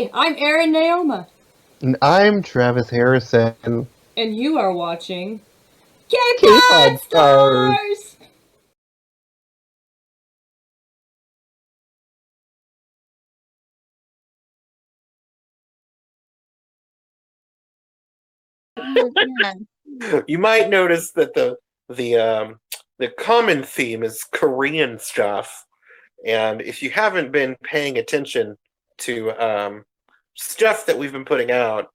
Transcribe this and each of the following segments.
Hey, I'm Erin Naoma, And I'm Travis Harrison. and you are watching K-Pod K-Pod stars. Stars! Yeah. You might notice that the common theme is Korean stuff, and if you haven't been paying attention to stuff that we've been putting out,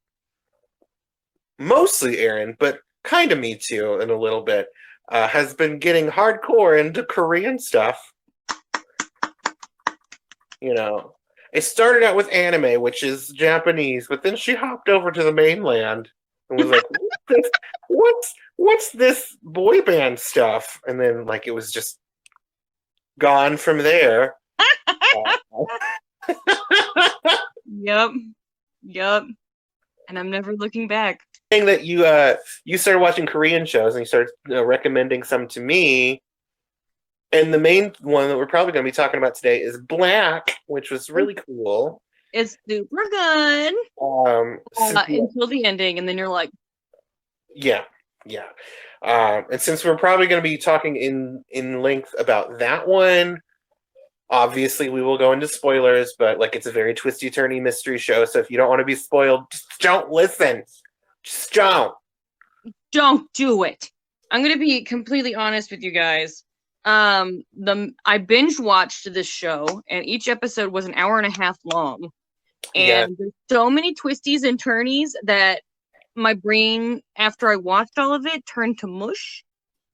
mostly Erin, but kind of me too, in a little bit, has been getting hardcore into Korean stuff. You know, it started out with anime, which is Japanese, but then she hopped over to the mainland and was like, what's this boy band stuff? And then like it was just gone from there. Yep. Yep. And I'm never looking back. Saying that you started watching Korean shows and you started recommending some to me. And the main one that we're probably going to be talking about today is Black, which was really cool. It's super good. Until the ending, and then you're like, yeah. And since we're probably going to be talking in length about that one, obviously we will go into spoilers, but like it's a very twisty turny mystery show, so if you don't want to be spoiled, just don't listen. Just don't do it. I'm gonna be completely honest with you guys. I binge watched this show, and each episode was an hour and a half long, and there's so many twisties and turnies that my brain, after I watched all of it, turned to mush,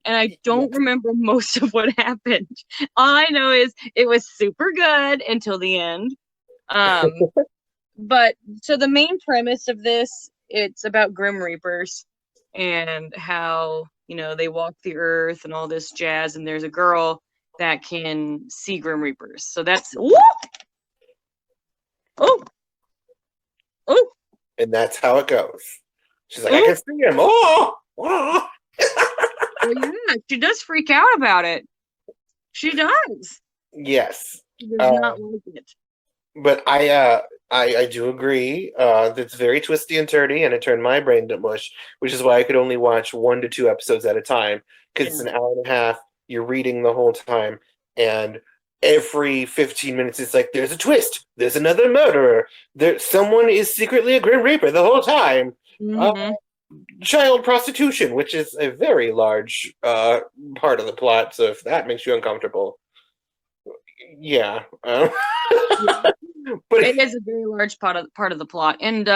and I don't remember most of what happened. All I know is it was super good until the end. But so the main premise of this, it's about Grim Reapers and how, they walk the earth and all this jazz, and there's a girl that can see Grim Reapers. So that's oh. And that's how it goes. She's like, I can see him. Oh. Well, yeah, she does freak out about it. She does. Yes. She does not like it. But I do agree. That's very twisty and turny, and it turned my brain to mush, which is why I could only watch 1 to 2 episodes at a time, because it's an hour and a half. You're reading the whole time, and every 15 minutes it's like, there's a twist. There's another murderer. Someone is secretly a Grim Reaper the whole time. Mm-hmm. Child prostitution, which is a very large part of the plot. So if that makes you uncomfortable, yeah. But it is a very large part of the plot, and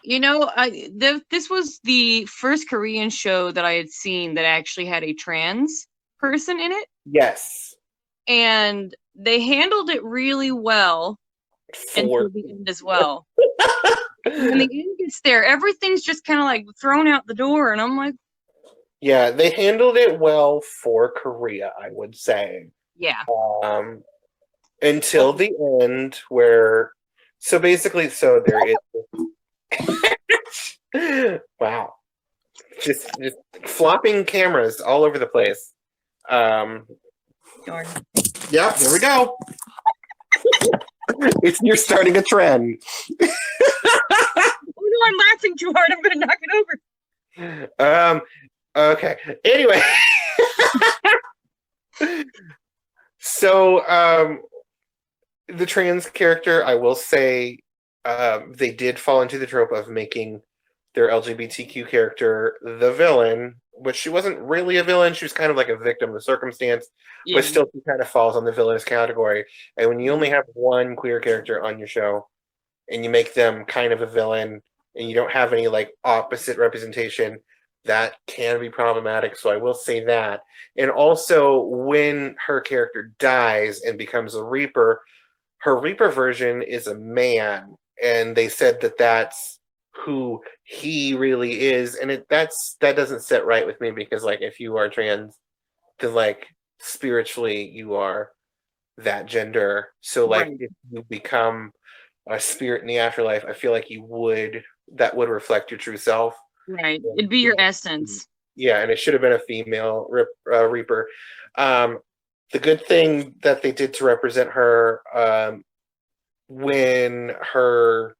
this was the first Korean show that I had seen that actually had a trans person in it. Yes, and they handled it really well until the end as well. When the end gets there, everything's just kind of like thrown out the door, and I'm like, yeah, they handled it well for Korea, I would say. Yeah. Until the end, where there is wow, just flopping cameras all over the place. Darn. Yeah, there we go. You're starting a trend. Oh no, I'm laughing too hard. I'm gonna knock it over. Okay. Anyway. So, the trans character, I will say, they did fall into the trope of making their LGBTQ character the villain, but she wasn't really a villain. She was kind of like a victim of the circumstance, but still she kind of falls on the villainous category. And when you only have one queer character on your show and you make them kind of a villain and you don't have any like opposite representation, that can be problematic. So I will say that. And also when her character dies and becomes a Reaper, her Reaper version is a man. And they said that that's who he really is. And that doesn't sit right with me, because like if you are trans, then like spiritually you are that gender. So like if you become a spirit in the afterlife, I feel like that would reflect your true self. Right. It'd be your essence. Yeah, and it should have been a female Reaper. The good thing that they did to represent her, when her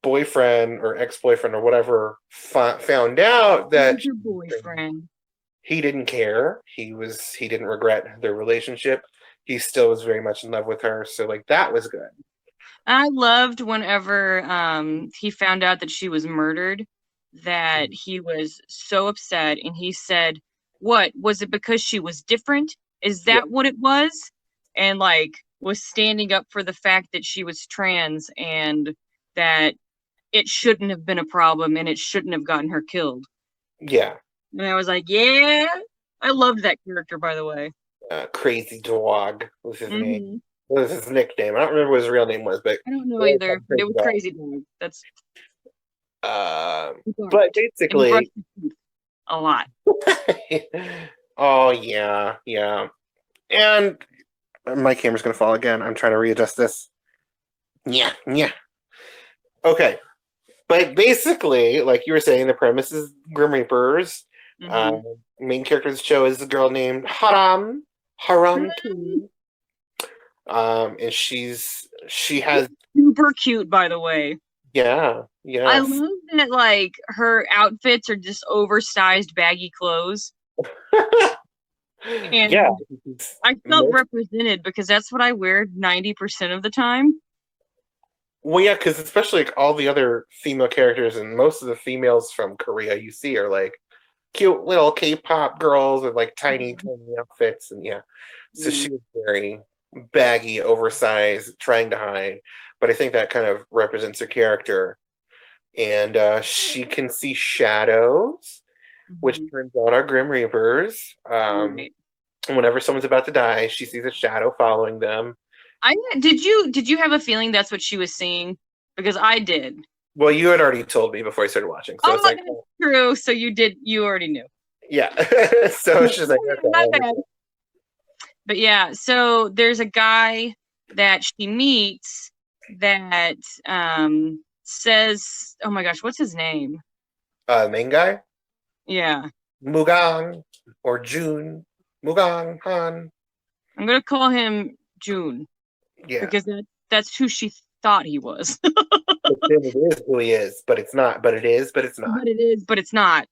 boyfriend or ex-boyfriend or whatever found out that your boyfriend. he didn't care. He didn't regret their relationship. He still was very much in love with her. So like that was good. I loved whenever he found out that she was murdered, that he was so upset, and he said, "What was it? Because she was different? Is that what it was?" And like was standing up for the fact that she was trans and that it shouldn't have been a problem and it shouldn't have gotten her killed. Yeah. And I was like, yeah, I loved that character, by the way. Crazy Dog was his Mm-hmm. name. What was his nickname? I don't remember what his real name was, but I don't know either. But it was Crazy Dog. That's. But basically, a lot. Oh yeah, yeah. And my camera's gonna fall again. I'm trying to readjust this. Yeah, yeah. Okay. But basically, like you were saying, the premise is Grim Reapers. Main character of the show is the girl named Haram. And she has super cute, by the way. Yeah. I love that like her outfits are just oversized, baggy clothes. And yeah, I felt represented because that's what I wear 90% of the time. Well, yeah, because especially like all the other female characters and most of the females from Korea you see are like cute little K-pop girls with like tiny outfits, and so she was very baggy, oversized, trying to hide, but I think that kind of represents her character. And she can see shadows, which turns out are Grim Reapers. Whenever someone's about to die, she sees a shadow following them. Did you have a feeling that's what she was seeing? Because I did. Well, you had already told me before I started watching. So it's like, true. So you already knew. Yeah. So it's just like, okay. But yeah, so there's a guy that she meets that says, oh my gosh, what's his name? Main guy? Yeah. Mugang or June. Mugang Han. I'm gonna call him June. Yeah. Because that's who she thought he was. But then it is who he is, but it's not. But it is, but it's not. But it is, but it's not.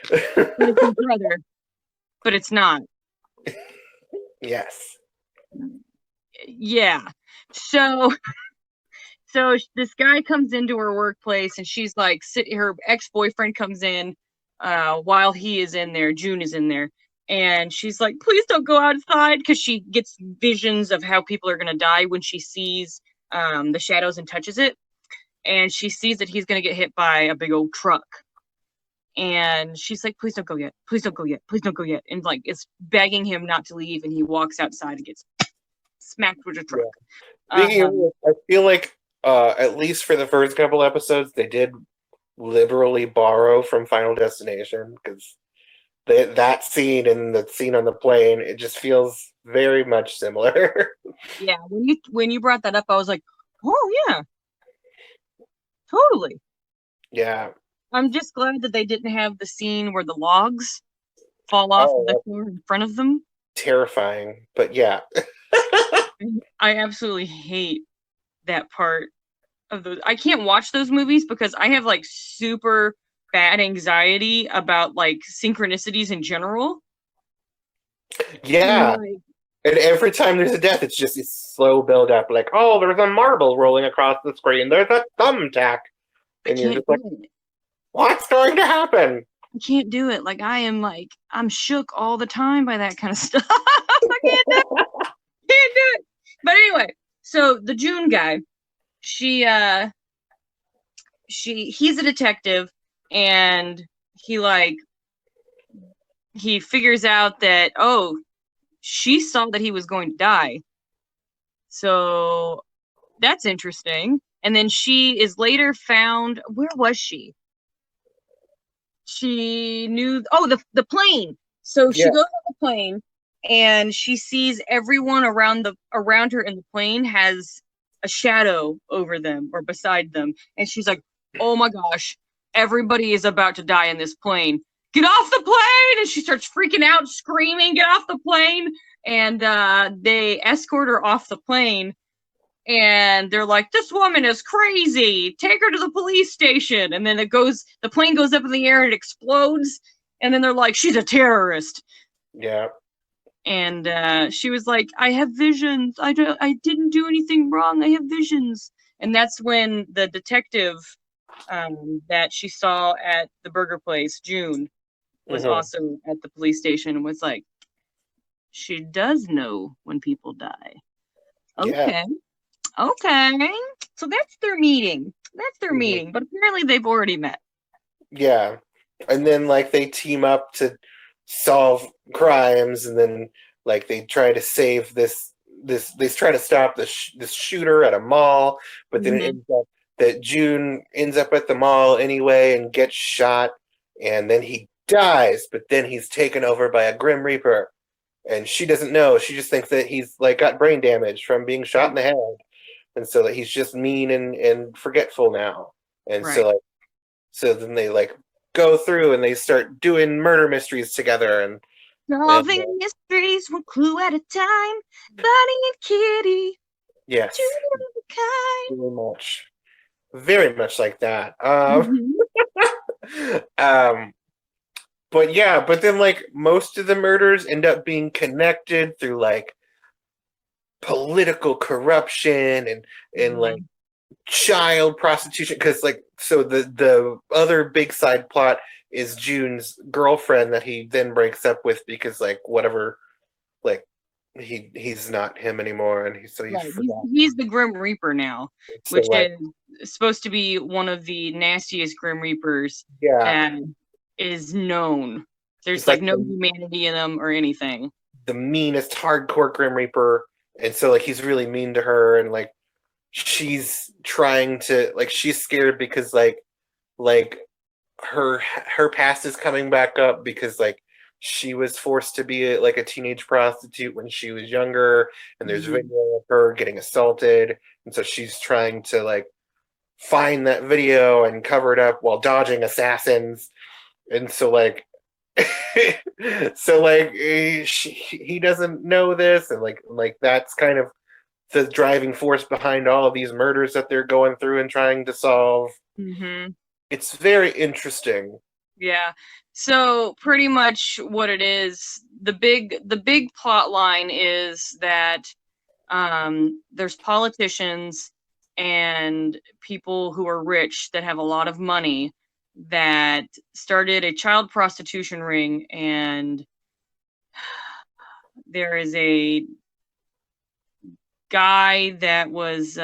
But it's his brother. But it's not. Yes. Yeah. So this guy comes into her workplace and she's like, her ex-boyfriend comes in while he is in there. June is in there. And she's like, please don't go outside, because she gets visions of how people are going to die when she sees the shadows and touches it. And she sees that he's going to get hit by a big old truck. And she's like, please don't go yet. Please don't go yet. Please don't go yet. And like, it's begging him not to leave. And he walks outside and gets smacked with a truck. Yeah. I feel like, at least for the first couple episodes, they did liberally borrow from Final Destination, because that scene and the scene on the plane, it just feels very much similar. Yeah, when you brought that up, I was like, oh yeah, totally. Yeah. I'm just glad that they didn't have the scene where the logs fall off of the floor in front of them. Terrifying, but yeah. I absolutely hate that part of those. I can't watch those movies because I have like super bad anxiety about like synchronicities in general. Yeah. And every time there's a death, it's just a slow build up, like, oh, there's a marble rolling across the screen, there's a thumbtack. And you're just like, what's going to happen? I can't do it. Like, I'm shook all the time by that kind of stuff. I can't do it. Can't do it. But anyway, so the June guy, he's a detective, and he figures out that, oh, she saw that he was going to die. So that's interesting. And then she is later found, where was she? She knew, the plane. So she goes on the plane and she sees everyone around her in the plane has a shadow over them or beside them. And she's like, oh my gosh, everybody is about to die in this plane. Get off the plane! And she starts freaking out, screaming, get off the plane. And they escort her off the plane. and they're like, "This woman is crazy. Take her to the police station." And then the plane goes up in the air and it explodes. And then they're like, "She's a terrorist." Yeah. And she was like, "I have visions. I didn't do anything wrong. I have visions." And that's when the detective that she saw at the burger place, June, was also at the police station and was like, "She does know when people die." Yeah. Okay. So that's their meeting. But apparently they've already met. Yeah. And then like they team up to solve crimes, and then like they try to save they try to stop this shooter at a mall, but then it ends up that June ends up at the mall anyway and gets shot, and then he dies, but then he's taken over by a Grim Reaper, and she doesn't know. She just thinks that he's like got brain damage from being shot in the head, and so that he's just mean and forgetful now. And so then they like go through and they start doing murder mysteries together, and solving mysteries one clue at a time. Bonnie and Kitty. Yes, very much like that. But then like most of the murders end up being connected through like political corruption and like child prostitution, because like so the other big side plot is June's girlfriend that he then breaks up with because like whatever, like he's not him anymore, and he's the Grim Reaper now, so which is supposed to be one of the nastiest Grim Reapers that is known. There's like no humanity in them or anything. The meanest hardcore Grim Reaper, and so like he's really mean to her, and like she's trying to like she's scared because like her past is coming back up because like she was forced to be a teenage prostitute when she was younger, and there's video of her getting assaulted, and so she's trying to like find that video and cover it up while dodging assassins, and so like he doesn't know this, and like that's kind of the driving force behind all of these murders that they're going through and trying to solve. It's very interesting. Yeah. So pretty much what it is, the big plot line is that there's politicians and people who are rich that have a lot of money that started a child prostitution ring, and there is a guy that was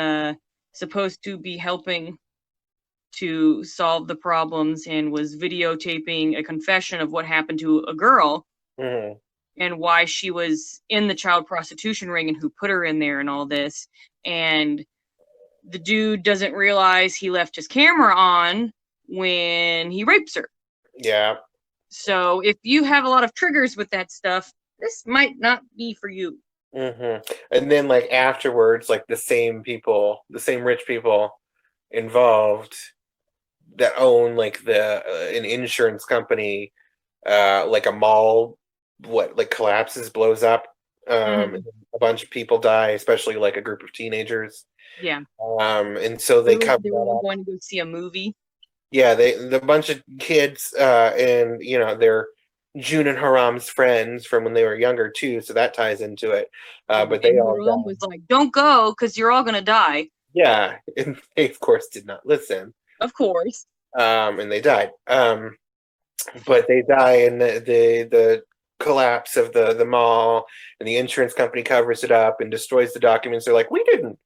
supposed to be helping to solve the problems and was videotaping a confession of what happened to a girl and why she was in the child prostitution ring and who put her in there and all this. And the dude doesn't realize he left his camera on when he rapes her. Yeah. So if you have a lot of triggers with that stuff, this might not be for you. And then like afterwards, like the same rich people involved that own like an insurance company, like a mall collapses, blows up, and a bunch of people die, especially like a group of teenagers. And so they were going to go see a movie. The bunch of kids, and they're June and Haram's friends from when they were younger too, so that ties into it. But they all was like, "Don't go, because you're all gonna die." Yeah, and they of course did not listen. Of course. And they died. But they die in the collapse of the mall, and the insurance company covers it up and destroys the documents. They're like, we didn't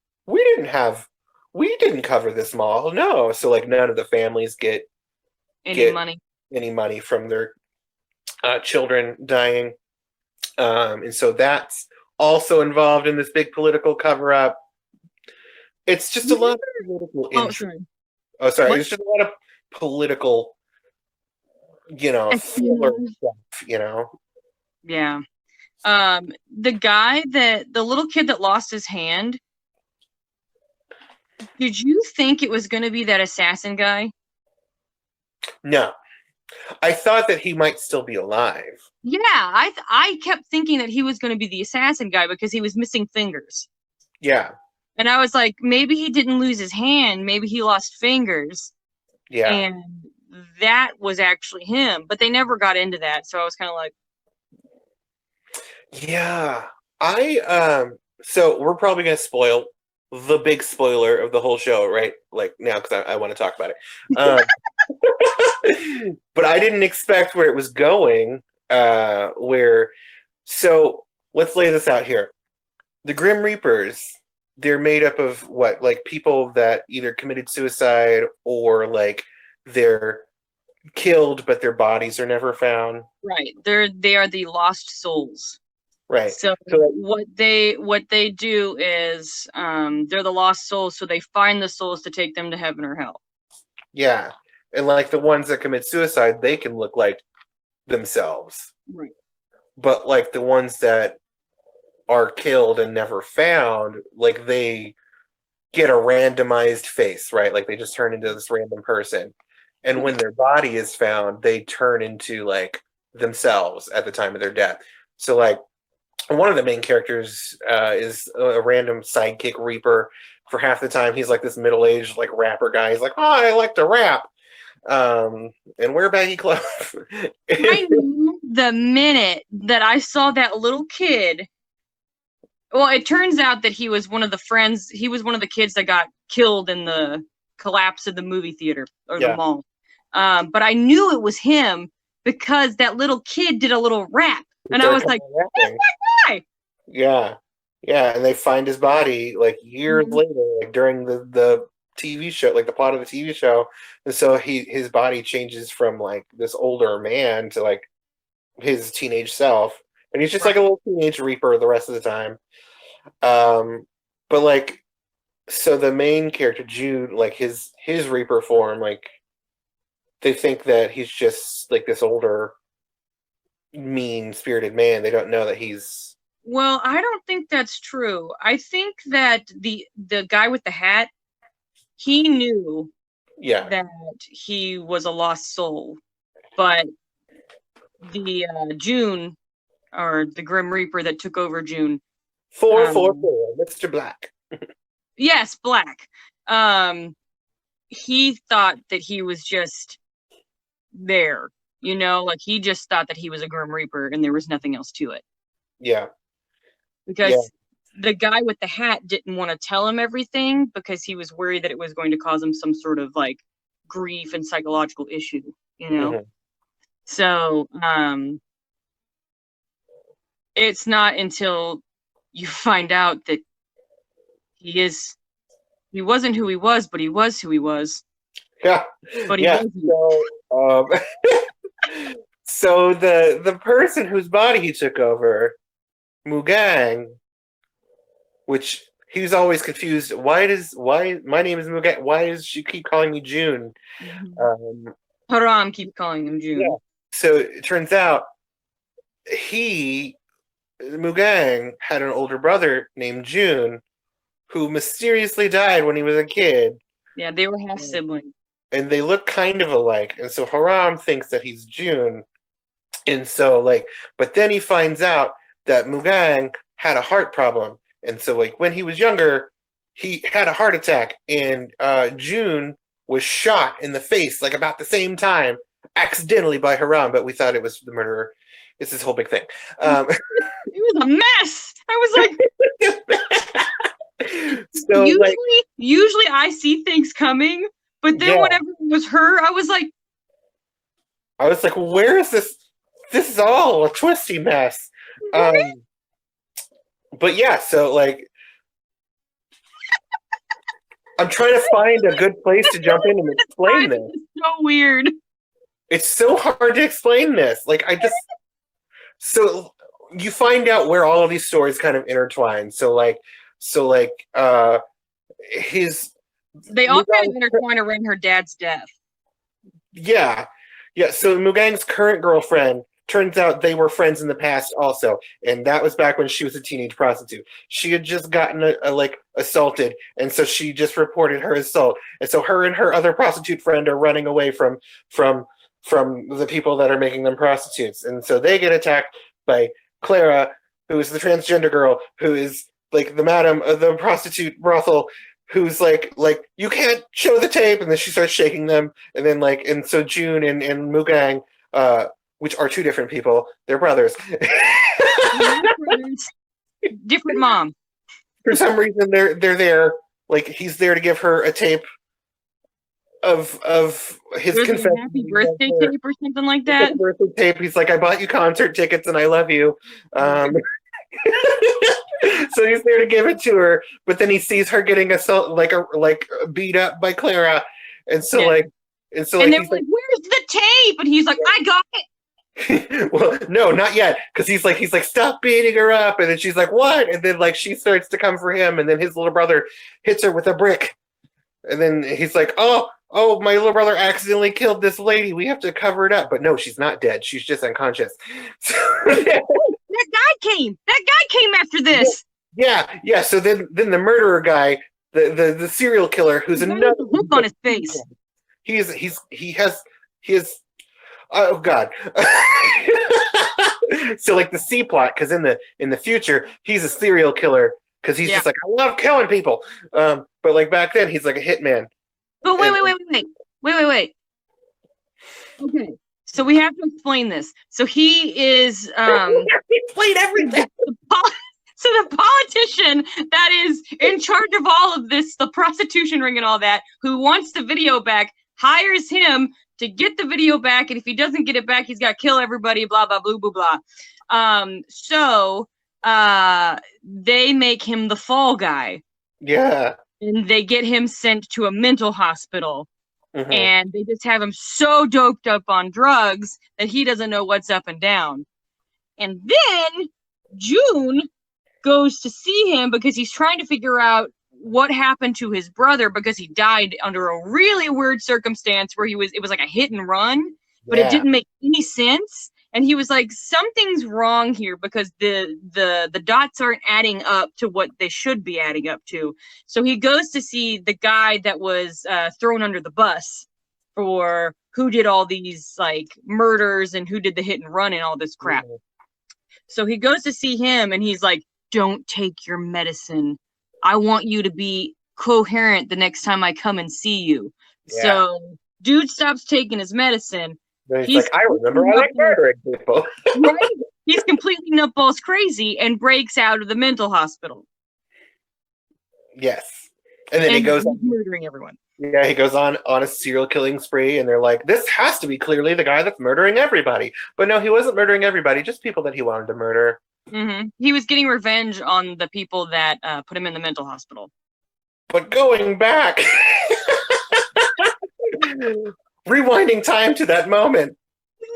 cover this mall. No. So like none of the families get any money from their children dying. And so that's also involved in this big political cover up. It's just a lot of political intrigue. Sorry. It's just a lot of political, thriller stuff, Yeah. The little kid that lost his hand, did you think it was going to be that assassin guy? No. I thought that he might still be alive. Yeah, I kept thinking that he was going to be the assassin guy because he was missing fingers. Yeah. And I was like, maybe he didn't lose his hand, maybe he lost fingers. Yeah. And that was actually him. But they never got into that, so I was kind of like, Yeah. So we're probably gonna spoil the big spoiler of the whole show, right? Like now, because I want to talk about it. But I didn't expect where it was going. So let's lay this out here. The Grim Reapers, they're made up of what? Like people that either committed suicide or like they're killed, but their bodies are never found. right, they are the lost souls. Right. So what they do is they're the lost souls, so they find the souls to take them to heaven or hell. Yeah. And like the ones that commit suicide, they can look like themselves. Right. But like the ones that are killed and never found, like they get a randomized face, right? Like they just turn into this random person. And when their body is found, they turn into like themselves at the time of their death. So like one of the main characters is a random sidekick Reaper. For half the time, he's like this middle-aged like rapper guy. He's like, "Oh, I like to rap," and wear baggy clothes. I knew the minute that I saw that little kid. Well, it turns out that he was one of the friends. He was one of the kids that got killed in the collapse of the movie theater or the mall. But I knew it was him because that little kid did a little rap, and I was like, "That's that guy." Yeah, and they find his body like years later, like during the TV show, like the plot of the TV show, and so his body changes from like this older man to like his teenage self, and he's just like a little teenage Reaper the rest of the time. But like, so the main character Jude, like his Reaper form, like they think that he's just like this older, mean-spirited man. They don't know that he's. Well, I don't think that's true. I think that the guy with the hat, he knew that he was a lost soul, but the June, or the Grim Reaper that took over June, 444, Mr. Black. Yes, Black. He thought that he was just there, like he just thought that he was a Grim Reaper and there was nothing else to it. Yeah. Because the guy with the hat didn't want to tell him everything because he was worried that it was going to cause him some sort of like grief and psychological issue, Mm-hmm. So it's not until you find out that he wasn't who he was, but he was who he was. Yeah. But he wasn't. So the person whose body he took over, Mugang, which he was always confused. Why my name is Mugang? Why does she keep calling me June? Haram keeps calling him June. Yeah. So it turns out Mugang had an older brother named June who mysteriously died when he was a kid. Yeah, they were half siblings. And they look kind of alike. And so Haram thinks that he's June. And so but then he finds out that Mugang had a heart problem. And so when he was younger, he had a heart attack, and June was shot in the face about the same time, accidentally by Haram, but we thought it was the murderer. It's this whole big thing. It was a mess. I was like, so usually I see things coming, but then whenever it was her, I was like, where is this? This is all a twisty mess. But yeah, so I'm trying to find a good place to jump in and explain this. It's so weird. It's so hard to explain this. So you find out where all of these stories kind of intertwine. They all kind of intertwine around her dad's death. Yeah. So Mugang's current girlfriend, turns out they were friends in the past also, and that was back when she was a teenage prostitute. She had just gotten assaulted, and so she just reported her assault. And so her and her other prostitute friend are running away from the people that are making them prostitutes. And so they get attacked by Clara, who is the transgender girl, who is like the madam of the prostitute brothel, who's like you can't show the tape, and then she starts shaking them, and then and so June and Mugang, which are two different people, they're brothers. Different mom. For some reason, they're there. Like he's there to give her a tape of his confession. Happy birthday tape or something like that. Birthday tape. He's like, I bought you concert tickets and I love you. So he's there to give it to her, but then he sees her getting beat up by Clara, and so and he's they're like, "Where's the tape?" And he's like, "I got it." Well, no, not yet, because he's like, stop beating her up, and then she's like, what? And then she starts to come for him, and then his little brother hits her with a brick, and then he's like, oh, my little brother accidentally killed this lady. We have to cover it up, but no, she's not dead. She's just unconscious. That guy came after this. Yeah. So then the murderer guy, the serial killer, who's another hook on his face. He has. Oh God! So the C plot, because in the future he's a serial killer because he's just like, I love killing people. But back then he's like a hitman. But wait. Okay, so we have to explain this. So he is explain everything. So the politician that is in charge of all of this, the prostitution ring and all that, who wants the video back, hires him to get the video back, and if he doesn't get it back, he's got to kill everybody, blah, blah, blah, blah, blah. So they make him the fall guy. Yeah. And they get him sent to a mental hospital. Mm-hmm. And they just have him so doped up on drugs that he doesn't know what's up and down. And then June goes to see him because he's trying to figure out what happened to his brother, because he died under a really weird circumstance where it was like a hit and run, but it didn't make any sense. And he was like, something's wrong here because the dots aren't adding up to what they should be adding up to. So he goes to see the guy that was thrown under the bus for who did all these murders and who did the hit and run and all this crap. Mm-hmm. So he goes to see him and he's like, don't take your medicine. I want you to be coherent the next time I come and see you. Yeah. So dude stops taking his medicine. He's like, I remember I like murdering people. Right? He's completely nutballs crazy and breaks out of the mental hospital. Yes. And then he goes on murdering everyone. Yeah, he goes on a serial killing spree, and they're like, this has to be clearly the guy that's murdering everybody. But no, he wasn't murdering everybody, just people that he wanted to murder. Mm-hmm. He was getting revenge on the people that put him in the mental hospital. But going back, rewinding time to that moment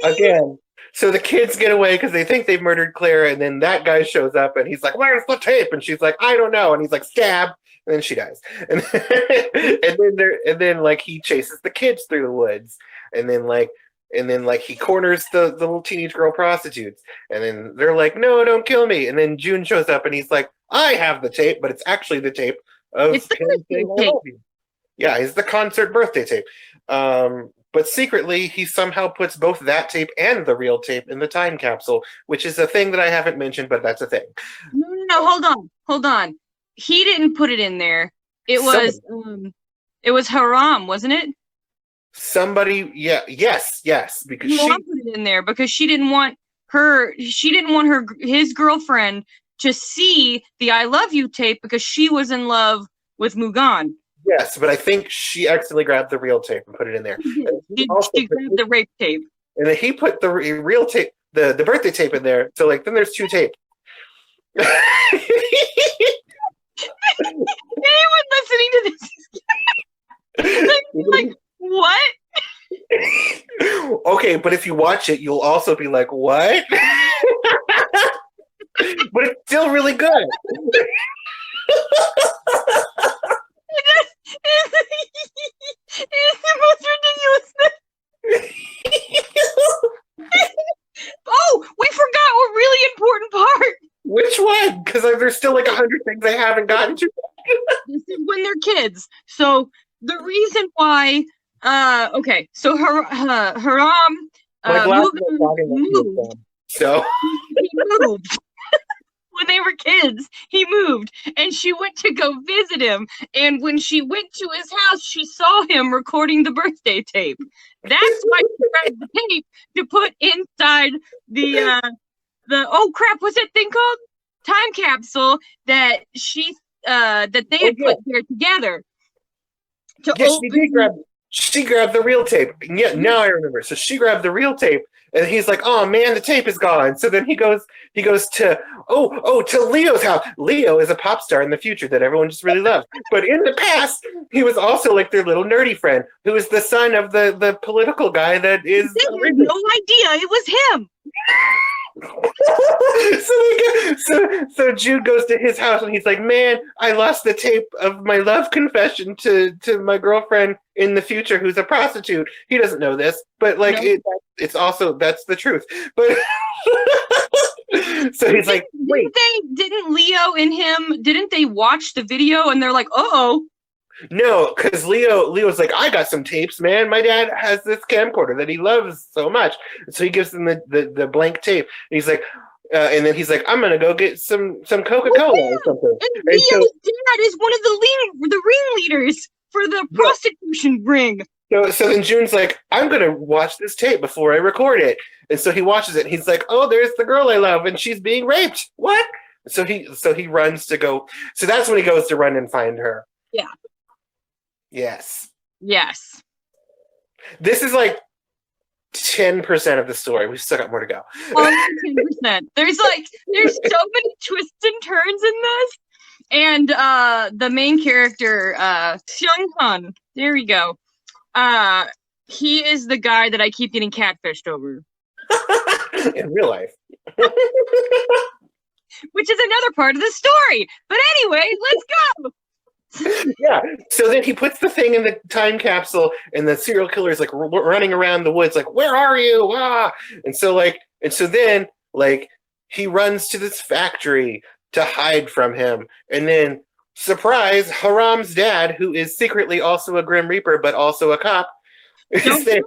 again. So the kids get away because they think they've murdered Claire, and then that guy shows up, and he's like, "Where's the tape?" And she's like, "I don't know." And he's like, "Stab," and then she dies. And then he chases the kids through the woods, and then he corners the little teenage girl prostitutes, and then they're like, "No, don't kill me." And then June shows up, and he's like, "I have the tape," but it's actually the tape of him saying "I love you." Yeah, it's the concert birthday tape. But secretly, he somehow puts both that tape and the real tape in the time capsule, which is a thing that I haven't mentioned, but that's a thing. No, hold on. He didn't put it in there. It was Haram, wasn't it? Somebody, yes, because she put it in there because she didn't want his girlfriend to see the "I love you" tape because she was in love with Mugan. Yes, but I think she accidentally grabbed the real tape and put it in there. She grabbed the rape tape. And then he put the real tape, the birthday tape in there. So then there's two tapes. Anyone listening to this is like, what? Okay, but if you watch it, you'll also be like, what? But it's still really good. It's the most ridiculous. Oh, we forgot a really important part. Which one? Because there's still 100 things I haven't gotten to. This is when they're kids. So the reason why, okay, so Haram moved. So He moved. when they were kids. He moved, and she went to go visit him. And when she went to his house, she saw him recording the birthday tape. That's why she grabbed the tape to put inside the oh crap, what's that thing called? Time capsule that they had put there together. She grabbed the real tape. Yeah, now I remember. So she grabbed the real tape, and he's like, "Oh man, the tape is gone." So then he goes to to Leo's house. Leo is a pop star in the future that everyone just really loves. But in the past, he was also like their little nerdy friend, who is the son of the political guy that is. They had no idea it was him. so Jude goes to his house and he's like, "Man, I lost the tape of my love confession to my girlfriend in the future who's a prostitute." He doesn't know this, but like it's also that's the truth. But so he's like, "Wait, didn't Leo and him didn't they watch the video and they're like, "Uh-oh." No, because Leo's like, "I got some tapes, man. My dad has this camcorder that he loves so much." So he gives them the blank tape. And he's like, and then he's like, "I'm gonna go get some Coca-Cola or something." And Leo's dad is one of the ringleaders for the prostitution ring. So then June's like, "I'm gonna watch this tape before I record it." And so he watches it. And he's like, "Oh, there's the girl I love, and she's being raped. What?" So he runs to go. So that's when he goes to run and find her. Yeah. Yes. This is like 10% of the story. We've still got more to go. Only 10%. There's so many twists and turns in this. And the main character, Seung, there we go. He is the guy that I keep getting catfished over. In real life. Which is another part of the story. But anyway, let's go. Yeah. So then he puts the thing in the time capsule, and the serial killer is like running around the woods, like, "Where are you?" Ah! And so then he runs to this factory to hide from him, and then surprise, Haram's dad, who is secretly also a Grim Reaper but also a cop, is there.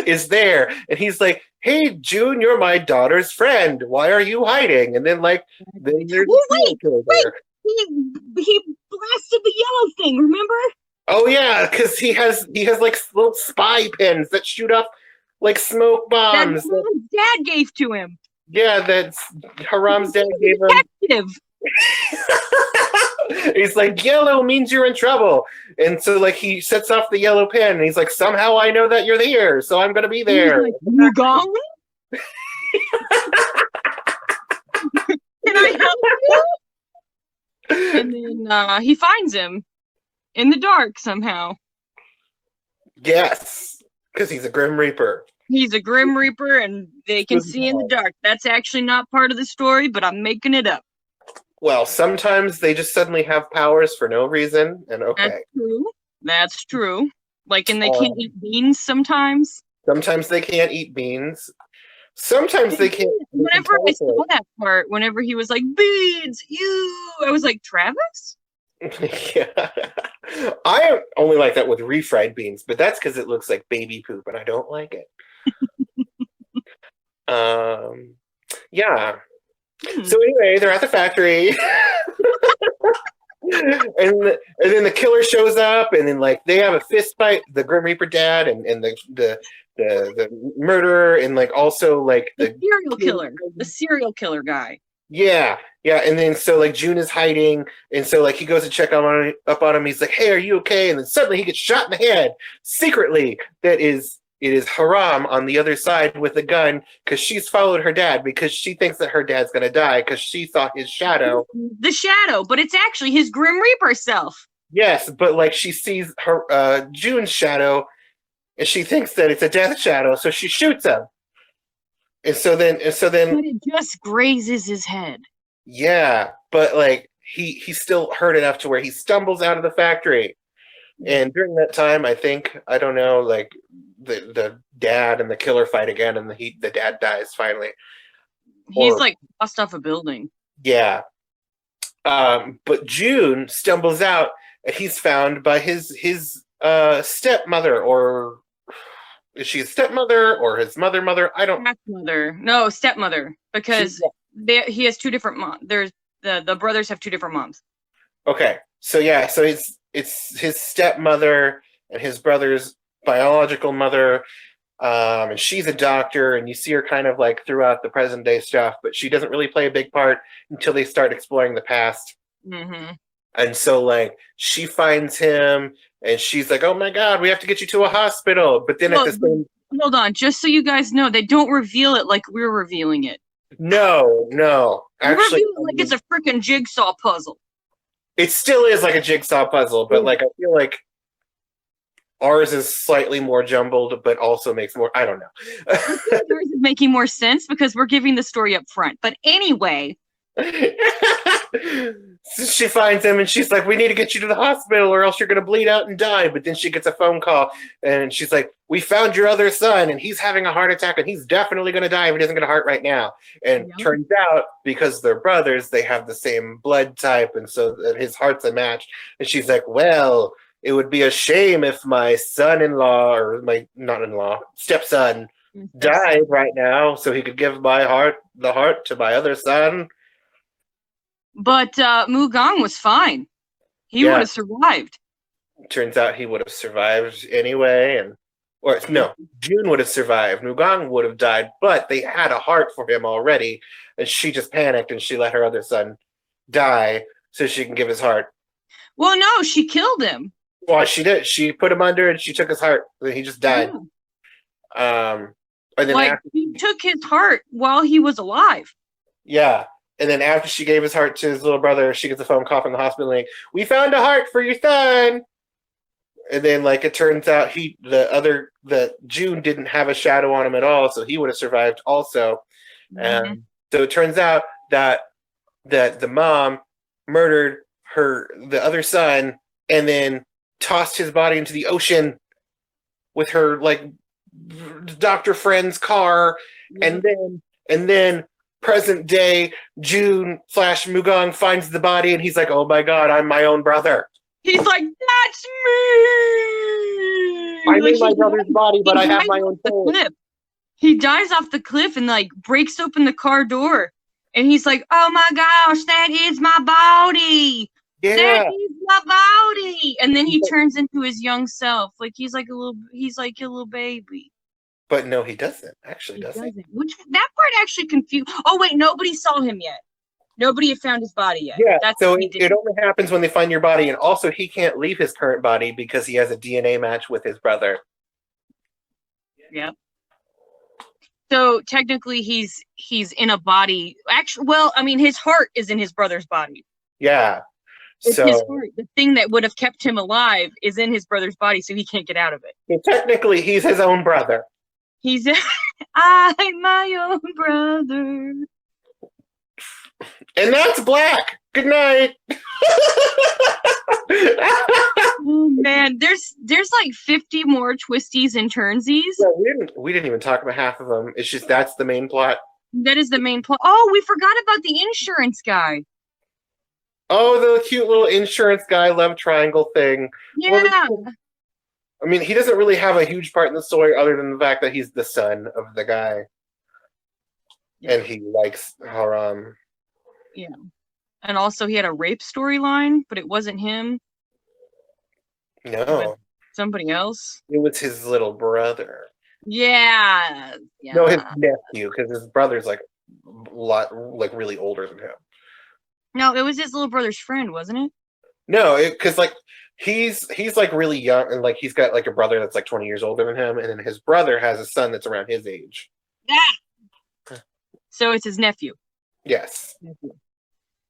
Is there, and he's like, "Hey, June, you're my daughter's friend. Why are you hiding?" And then then there's wait. He blasted the yellow thing, remember? Oh yeah, because he has like little spy pins that shoot off like smoke bombs. That Haram's dad gave to him. Yeah, that's Haram's dad gave him. He's like, "Yellow means you're in trouble," and so he sets off the yellow pin, and he's like, "Somehow I know that you're here, so I'm gonna be there." Like, "You gone? Can I help you?" And then he finds him in the dark somehow. Yes, because he's a Grim Reaper. He's a Grim Reaper, and they can see in the dark. That's actually not part of the story, but I'm making it up. Well, sometimes they just suddenly have powers for no reason, and okay. That's true. Like, and they can't eat beans sometimes. Sometimes they can't eat beans. Sometimes they can't. Whenever I saw that part, whenever he was like, "Beans, I was like, Travis?" Yeah. I only like that with refried beans, but that's because it looks like baby poop, and I don't like it. Yeah. So anyway, they're at the factory. and then the killer shows up, and then they have a fist fight, the Grim Reaper dad and the murderer, and also the serial killer guy. Yeah, and then so June is hiding, and so he goes to check up on him. He's like, "Hey, are you okay?" And then suddenly he gets shot in the head secretly. It is Haram on the other side with a gun, because she's followed her dad because she thinks that her dad's gonna die because she saw his shadow. The shadow, but it's actually his Grim Reaper self. Yes, but she sees her June's shadow, and she thinks that it's a death shadow, so she shoots him. And so then but it just grazes his head. Yeah, but he's still hurt enough to where he stumbles out of the factory. And during that time, I don't know, the dad and the killer fight again, and the dad dies finally. He's tossed off a building. Yeah. But June stumbles out, and he's found by his stepmother, or is she a stepmother or his mother? I don't. Stepmother. No, stepmother, because he has two different moms. There's the brothers have two different moms. Okay, so yeah, so it's his stepmother and his brother's biological mother, and she's a doctor, and you see her kind of like throughout the present day stuff, but she doesn't really play a big part until they start exploring the past. Mm-hmm. And so like she finds him, and she's like, "Oh my God, we have to get you to a hospital." But then at the same, hold on, just so you guys know, they don't reveal it like we're revealing it. no, We're actually, revealing it like it's a freaking jigsaw puzzle. it still is like a jigsaw puzzle, but like I feel like ours is slightly more jumbled, but also makes more. I don't know. Ours is making more sense because we're giving the story up front. But anyway, So she finds him and she's like, "We need to get you to the hospital or else you're going to bleed out and die." But then she gets a phone call and she's like, "We found your other son and he's having a heart attack and he's definitely going to die if he doesn't get a heart right now." And turns out, because they're brothers, they have the same blood type, and so that his heart's a match. And she's like, "Well, it would be a shame if my son-in-law or my not-in-law, stepson, died right now so he could give the heart to my other son." but Mugang was fine. He would have survived. Turns out he would have survived anyway, June would have survived. Mugang would have died, but they had a heart for him already, and she just panicked and she let her other son die so she can give his heart. Well, no, she killed him. Well, she did. She put him under and she took his heart. And he just died. Yeah. And then he took his heart while he was alive. Yeah. And then after she gave his heart to his little brother, she gets a phone call from the hospital like, "We found a heart for your son." And then like it turns out June didn't have a shadow on him at all, so he would have survived also. Mm-hmm. And so it turns out that the mom murdered the other son and then tossed his body into the ocean with her like doctor friend's car. Mm-hmm. And then present day June / Mugang finds the body and he's like, "Oh my God, I'm my own brother." He's like, "That's me." I'm in my brother's body, but I have my own soul. He dies off the cliff and like breaks open the car door, and he's like, "Oh my gosh, that is my body. Yeah. That is my body." And then he turns into his young self, like he's like a little baby. But no, he doesn't. Actually, does he? Which that part actually confused. Oh wait, nobody saw him yet. Nobody had found his body yet. Yeah, That's so it only happens when they find your body, and also he can't leave his current body because he has a DNA match with his brother. Yeah. So technically, he's in a body. Actually, well, I mean, his heart is in his brother's body. Yeah. It's his heart. The thing that would have kept him alive is in his brother's body, so he can't get out of it. So technically, he's his own brother. He's I'm my own brother. And that's Black. Good night. Oh man, there's like 50 more twisties and turnsies. Yeah, we didn't even talk about half of them. It's just that's the main plot. That is the main plot. Oh, we forgot about the insurance guy. Oh, the cute little insurance guy love triangle thing. Yeah. Well, I mean, he doesn't really have a huge part in the story other than the fact that he's the son of the guy. Yeah. And he likes Haram. Yeah. And also he had a rape storyline, but it wasn't him. No. Somebody else. It was his little brother. Yeah. No, his nephew, because his brother's like a lot really older than him. No, it was his little brother's friend, wasn't it? No, because like he's like really young, and like he's got like a brother that's like 20 years older than him, and then his brother has a son that's around his age. Yeah. So it's his nephew. Yes.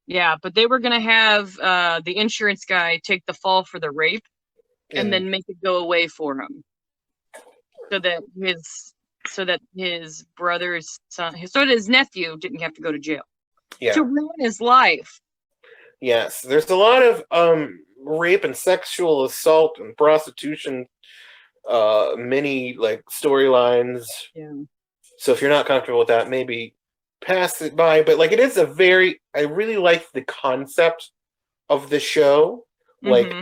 Yeah, but they were gonna have the insurance guy take the fall for the rape, and then make it go away for him, so that his brother's son, his nephew, didn't have to go to jail. Yeah. To ruin his life. Yes, there's a lot of rape and sexual assault and prostitution, many like storylines. Yeah. So if you're not comfortable with that, maybe pass it by. But like, it is I really like the concept of the show, like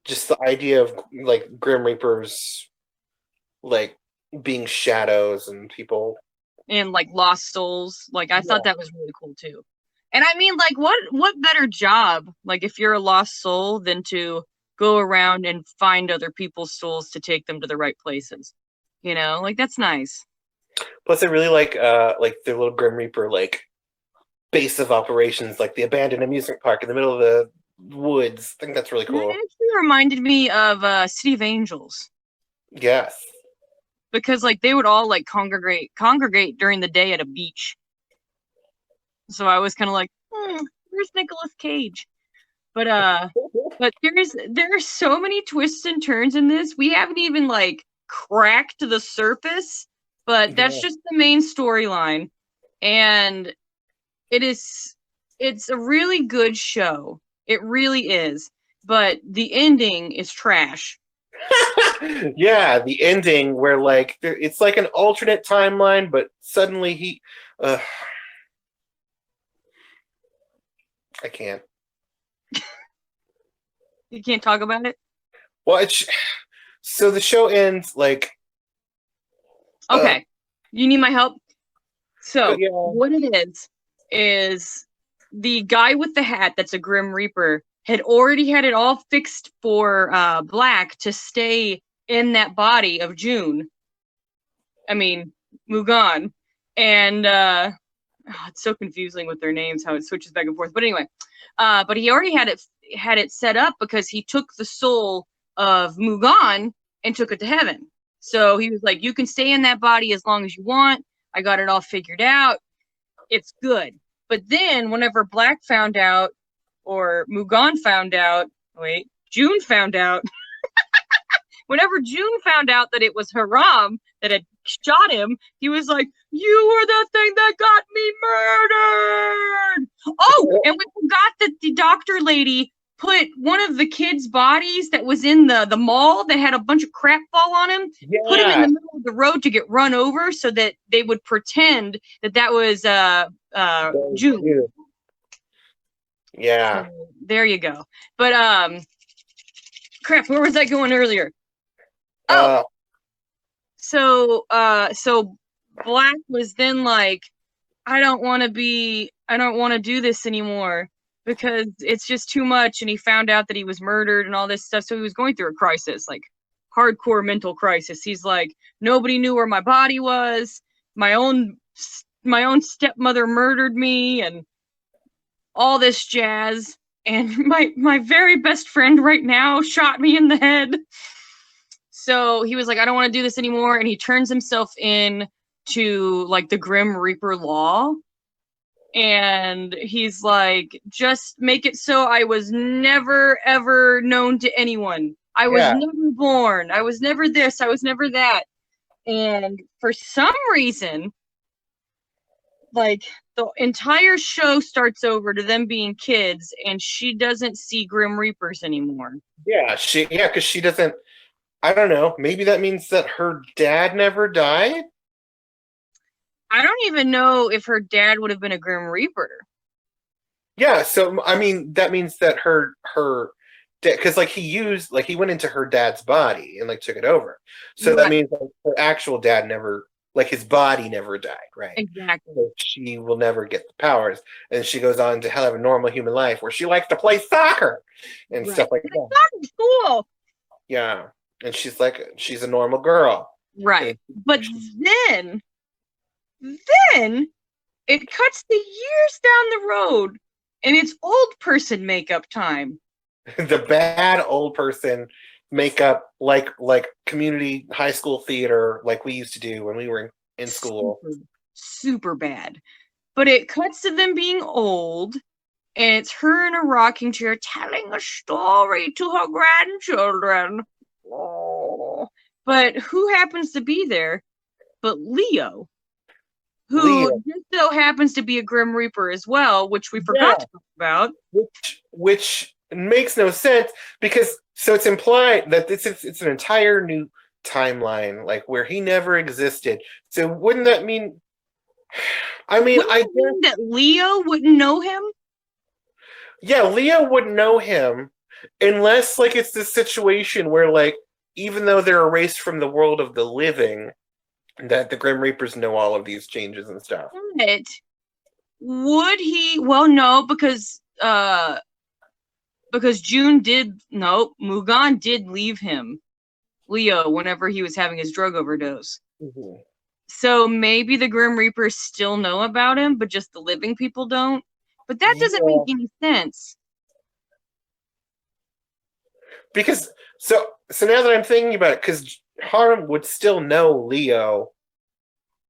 just the idea of like Grim Reapers, like being shadows and people. in like Lost Souls. Like I thought that was really cool too. And I mean, like, what better job, like, if you're a lost soul, than to go around and find other people's souls to take them to the right places? You know, like, that's nice. Plus, I really like the little Grim Reaper like base of operations, like the abandoned amusement park in the middle of the woods. I think that's really cool. It actually reminded me of City of Angels. Yes. Because, like, they would all, like, congregate during the day at a beach. So I was kind of like, where's Nicolas Cage? But there are so many twists and turns in this. We haven't even like cracked the surface, but that's just the main storyline. And it's a really good show. It really is. But the ending is trash. Yeah, the ending where like it's like an alternate timeline, but suddenly he I can't. You can't talk about it? Well, so the show ends like okay. You need my help? So yeah. what it is the guy with the hat that's a Grim Reaper had already had it all fixed for Black to stay in that body of June. I mean, Mugan. And it's so confusing with their names, how it switches back and forth. But anyway, but he already had it set up because he took the soul of Mugan and took it to heaven. So he was like, you can stay in that body as long as you want. I got it all figured out. It's good. But then whenever Black found out, or Mugan found out, June found out. Whenever June found out that it was Haram that had shot him, he was like, you were the thing that got me murdered! Oh, and we forgot that the doctor lady put one of the kids' bodies that was in the mall that had a bunch of crap fall on him, put him in the middle of the road to get run over so that they would pretend that was June. Yeah. So, there you go. But crap, where was I going earlier? So Black was then like, I don't want to do this anymore because it's just too much. And he found out that he was murdered and all this stuff. So he was going through a crisis, like hardcore mental crisis. He's like, nobody knew where my body was. My own stepmother murdered me and all this jazz. And my very best friend right now shot me in the head. So he was like, I don't want to do this anymore. And he turns himself in to like the Grim Reaper law. And he's like, just make it so I was never, ever known to anyone. I was never born. I was never this. I was never that. And for some reason, like the entire show starts over to them being kids and she doesn't see Grim Reapers anymore. Yeah, because she doesn't. I don't know. Maybe that means that her dad never died? I don't even know if her dad would have been a Grim Reaper. Yeah, so I mean that means that her because like he went into her dad's body and like took it over. So that means like, her actual dad never, like his body never died, right? Exactly. So she will never get the powers, and she goes on to have a normal human life where she likes to play soccer and stuff like that. Soccer's cool. Yeah. And she's a normal girl. Right. But then it cuts the years down the road and it's old person makeup time. The bad old person makeup, like community high school theater, like we used to do when we were in school. Super bad. But it cuts to them being old and it's her in a rocking chair telling a story to her grandchildren. Oh. But who happens to be there but Leo, who just so happens to be a Grim Reaper as well, which we forgot to talk about. Which makes no sense because so it's implied that it's an entire new timeline, like where he never existed. So wouldn't that mean? I mean, I guess that Leo wouldn't know him. Yeah, Leo wouldn't know him unless like it's this situation where like even though they're erased from the world of the living, that the Grim Reapers know all of these changes and stuff. But would he? Well, no, because Mugan did leave him, Leo, whenever he was having his drug overdose. Mm-hmm. So maybe the Grim Reapers still know about him, but just the living people don't. But that doesn't make any sense. Because so now that I'm thinking about it, because Harm would still know Leo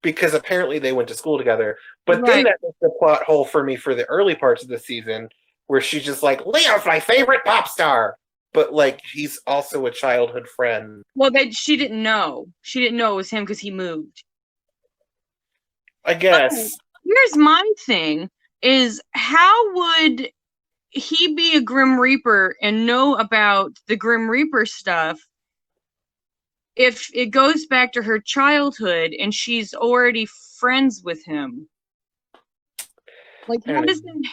because apparently they went to school together. But then that was the plot hole for me for the early parts of the season, where she's just like, Leo's my favorite pop star. But like he's also a childhood friend. Well, she didn't know. She didn't know it was him because he moved. I guess. Here's my thing: is how would he be a Grim Reaper and know about the Grim Reaper stuff if it goes back to her childhood and she's already friends with him? Like, how does that...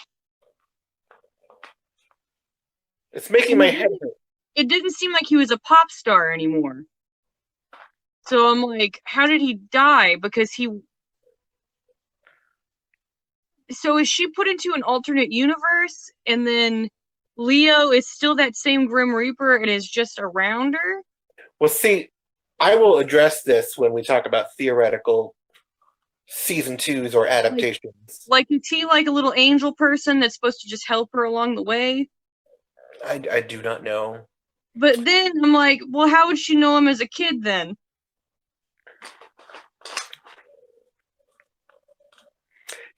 It's making my head hurt. It didn't seem like he was a pop star anymore. So I'm like, how did he die? Because he... So is she put into an alternate universe and then Leo is still that same Grim Reaper and is just around her? Well, see, I will address this when we talk about theoretical season 2s or adaptations. Like, is he like a little angel person that's supposed to just help her along the way? I do not know. But then I'm like, well, how would she know him as a kid then?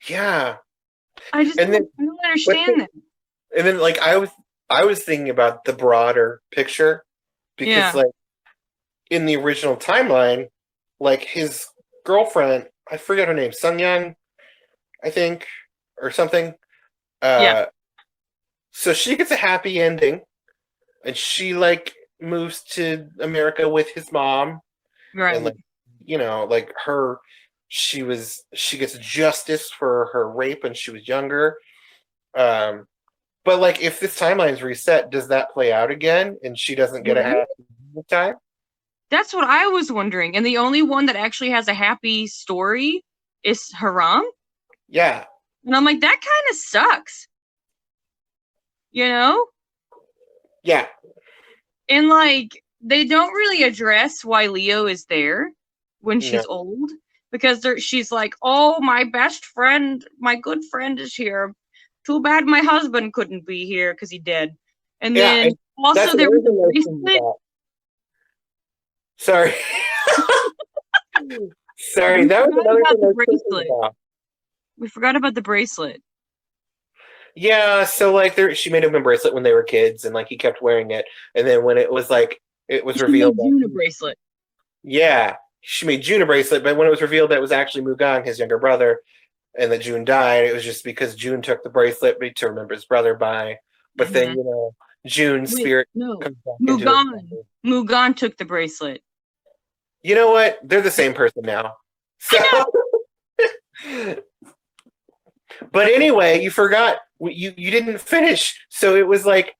Yeah. I don't understand that. And then like I was thinking about the broader picture because like in the original timeline, like his girlfriend, I forget her name, Seung, I think, or something. So she gets a happy ending, and she like moves to America with his mom, right? And like, you know, like she gets justice for her rape when she was younger. But like, if this timeline's reset, does that play out again, and she doesn't get a happy time? That's what I was wondering. And the only one that actually has a happy story is Haram. Yeah. And I'm like, that kind of sucks. You know? Yeah. And like, they don't really address why Leo is there when she's old. Because she's like, oh, my best friend, my good friend is here. Too bad my husband couldn't be here because he dead. And then also there was a bracelet. Sorry. Sorry, that was another thing I was thinking about. We forgot about the bracelet. Yeah, so like she made him a bracelet when they were kids, and like he kept wearing it. And then when it was revealed, made June a bracelet. Yeah, she made June a bracelet, but when it was revealed that it was actually Mugang, his younger brother, and that June died, it was just because June took the bracelet to remember his brother by. But then June's spirit comes back Mugan took the bracelet. You know what? They're the same person now. So, but anyway, you forgot. You didn't finish. So it was like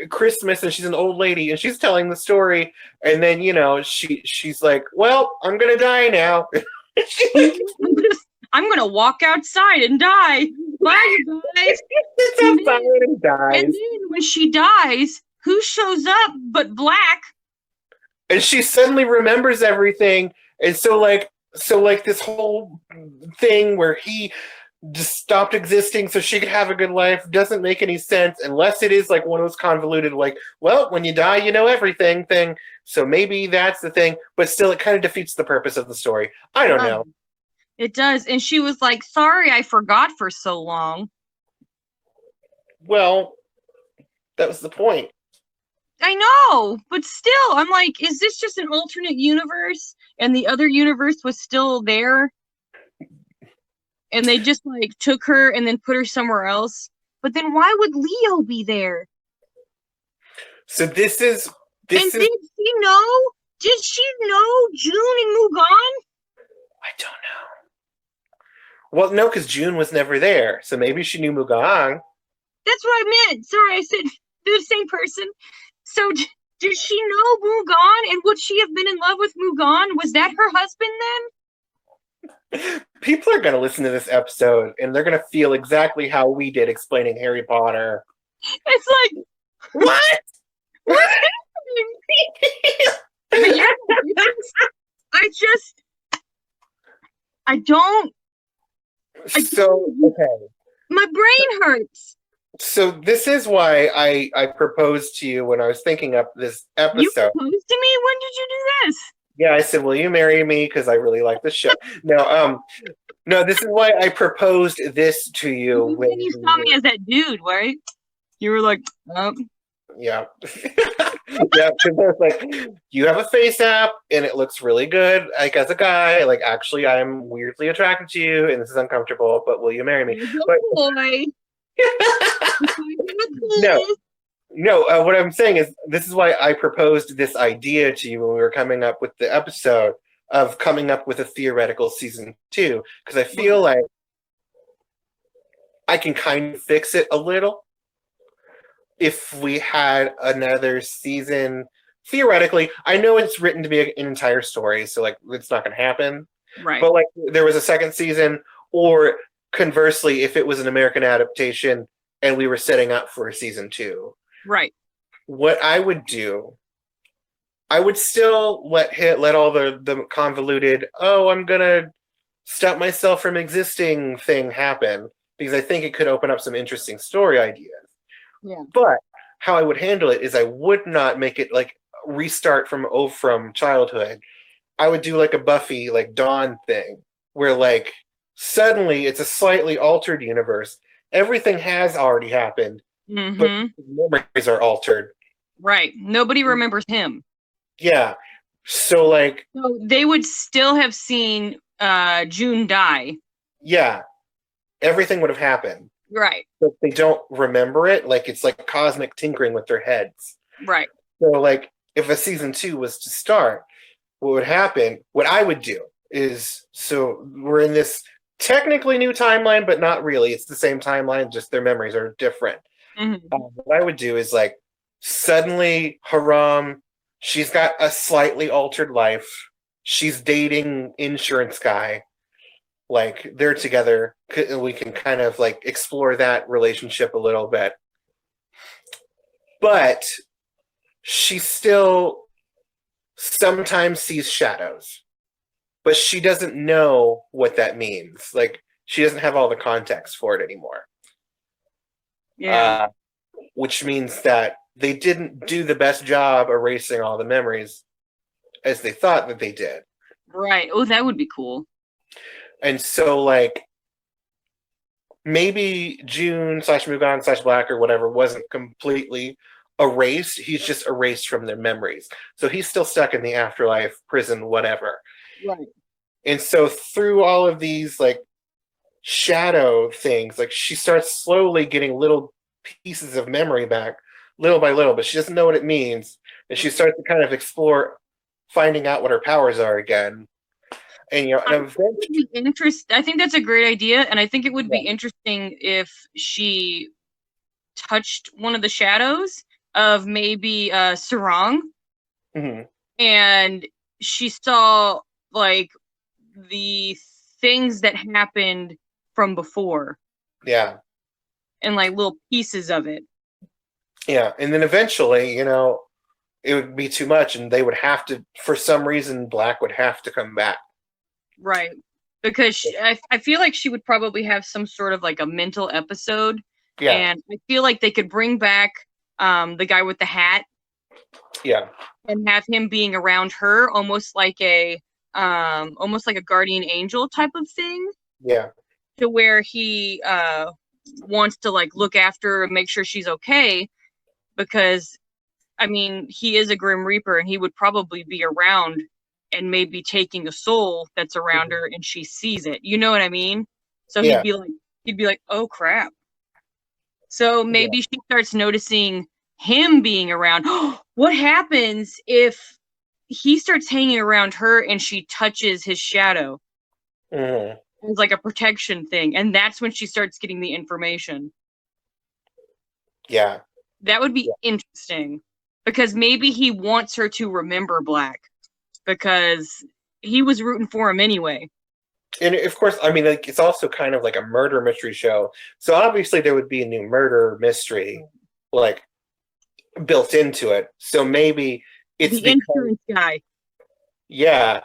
Christmas, and she's an old lady, and she's telling the story, and then she's like, "Well, I'm gonna die now." I'm gonna walk outside and die. Bye, you guys. And then when she dies, who shows up but Black? And she suddenly remembers everything, and so this whole thing where he just stopped existing so she could have a good life doesn't make any sense unless it is like one of those convoluted, like, well, when you die, you know everything thing. So maybe that's the thing, but still, it kind of defeats the purpose of the story. I don't know. It does, and she was like, "Sorry, I forgot for so long." Well, that was the point. I know, but still, I'm like, is this just an alternate universe? And the other universe was still there? And they just, like, took her and then put her somewhere else? But then why would Leo be there? So this is... Did she know? Did she know June and Mugan? I don't know. Well, no, because June was never there. So maybe she knew Mugan. That's what I meant. Sorry, I said they're the same person. So Did she know Mugan? And would she have been in love with Mugan? Was that her husband then? People are going to listen to this episode and they're going to feel exactly how we did explaining Harry Potter. It's like, What? what's happening? Yeah, I don't. Okay. My brain hurts. So this is why I proposed to you when I was thinking up this episode. You proposed to me? When did you do this? Yeah, I said, "Will you marry me?" Because I really like this show. No, this is why I proposed this to you. When you saw me as that dude, right? You were like, yeah, yeah. Because I was like, you have a face app, and it looks really good. Like as a guy, like actually, I'm weirdly attracted to you, and this is uncomfortable. But will you marry me? But, boy. No. What I'm saying is, this is why I proposed this idea to you when we were coming up with the episode of coming up with a theoretical season 2, because I feel like I can kind of fix it a little if we had another season. Theoretically, I know it's written to be an entire story, so like it's not going to happen. Right. But like there was a second season, or conversely, if it was an American adaptation and we were setting up for a season 2. Right. What I would do, I would still let all the convoluted, I'm gonna stop myself from existing thing happen, because I think it could open up some interesting story ideas. Yeah. But how I would handle it is I would not make it like restart from childhood. I would do like a Buffy like Dawn thing where like suddenly it's a slightly altered universe. Everything has already happened. Mm-hmm. But memories are altered. Right. Nobody remembers him. Yeah. So like So they would still have seen June die. Yeah. Everything would have happened. Right. But they don't remember it. Like it's like cosmic tinkering with their heads. Right. So like if a season 2 was to start, what would happen, what I would do is, so we're in this technically new timeline, but not really. It's the same timeline, just their memories are different. Mm-hmm. What I would do is like suddenly Haram, she's got a slightly altered life. She's dating insurance guy. Like they're together. We can kind of like explore that relationship a little bit. But she still sometimes sees shadows. But she doesn't know what that means. Like she doesn't have all the context for it anymore. Yeah. Which means that they didn't do the best job erasing all the memories as they thought that they did. Right. Oh, that would be cool. And so, like, maybe June / Mugan / Black or whatever wasn't completely erased. He's just erased from their memories. So he's still stuck in the afterlife, prison, whatever. Right. And so through all of these, like, shadow things, like, she starts slowly getting little pieces of memory back, little by little, but she doesn't know what it means. And she starts to kind of explore finding out what her powers are again. And, you know, I think that's a great idea, and I think it would be interesting if she touched one of the shadows of maybe Seung, mm-hmm. and she saw like the things that happened from before. Yeah. And like little pieces of it. Yeah, and then eventually, you know, it would be too much, and they would have to, for some reason, Black would have to come back. Right. Because I feel like she would probably have some sort of like a mental episode. Yeah. And I feel like they could bring back the guy with the hat. Yeah. And have him being around her almost like a guardian angel type of thing. Yeah. To where he wants to like look after her and make sure she's okay. Because I mean, he is a Grim Reaper and he would probably be around and maybe taking a soul that's around her and she sees it. You know what I mean? So he'd be like, oh crap. So maybe she starts noticing him being around. What happens if he starts hanging around her and she touches his shadow? Mm-hmm. It's like a protection thing. And that's when she starts getting the information. Yeah. That would be interesting. because maybe he wants her to remember Black because he was rooting for him anyway. And of course, I mean, like, it's also kind of like a murder mystery show. So obviously there would be a new murder mystery, like, built into it. So maybe it's The insurance guy. Yeah.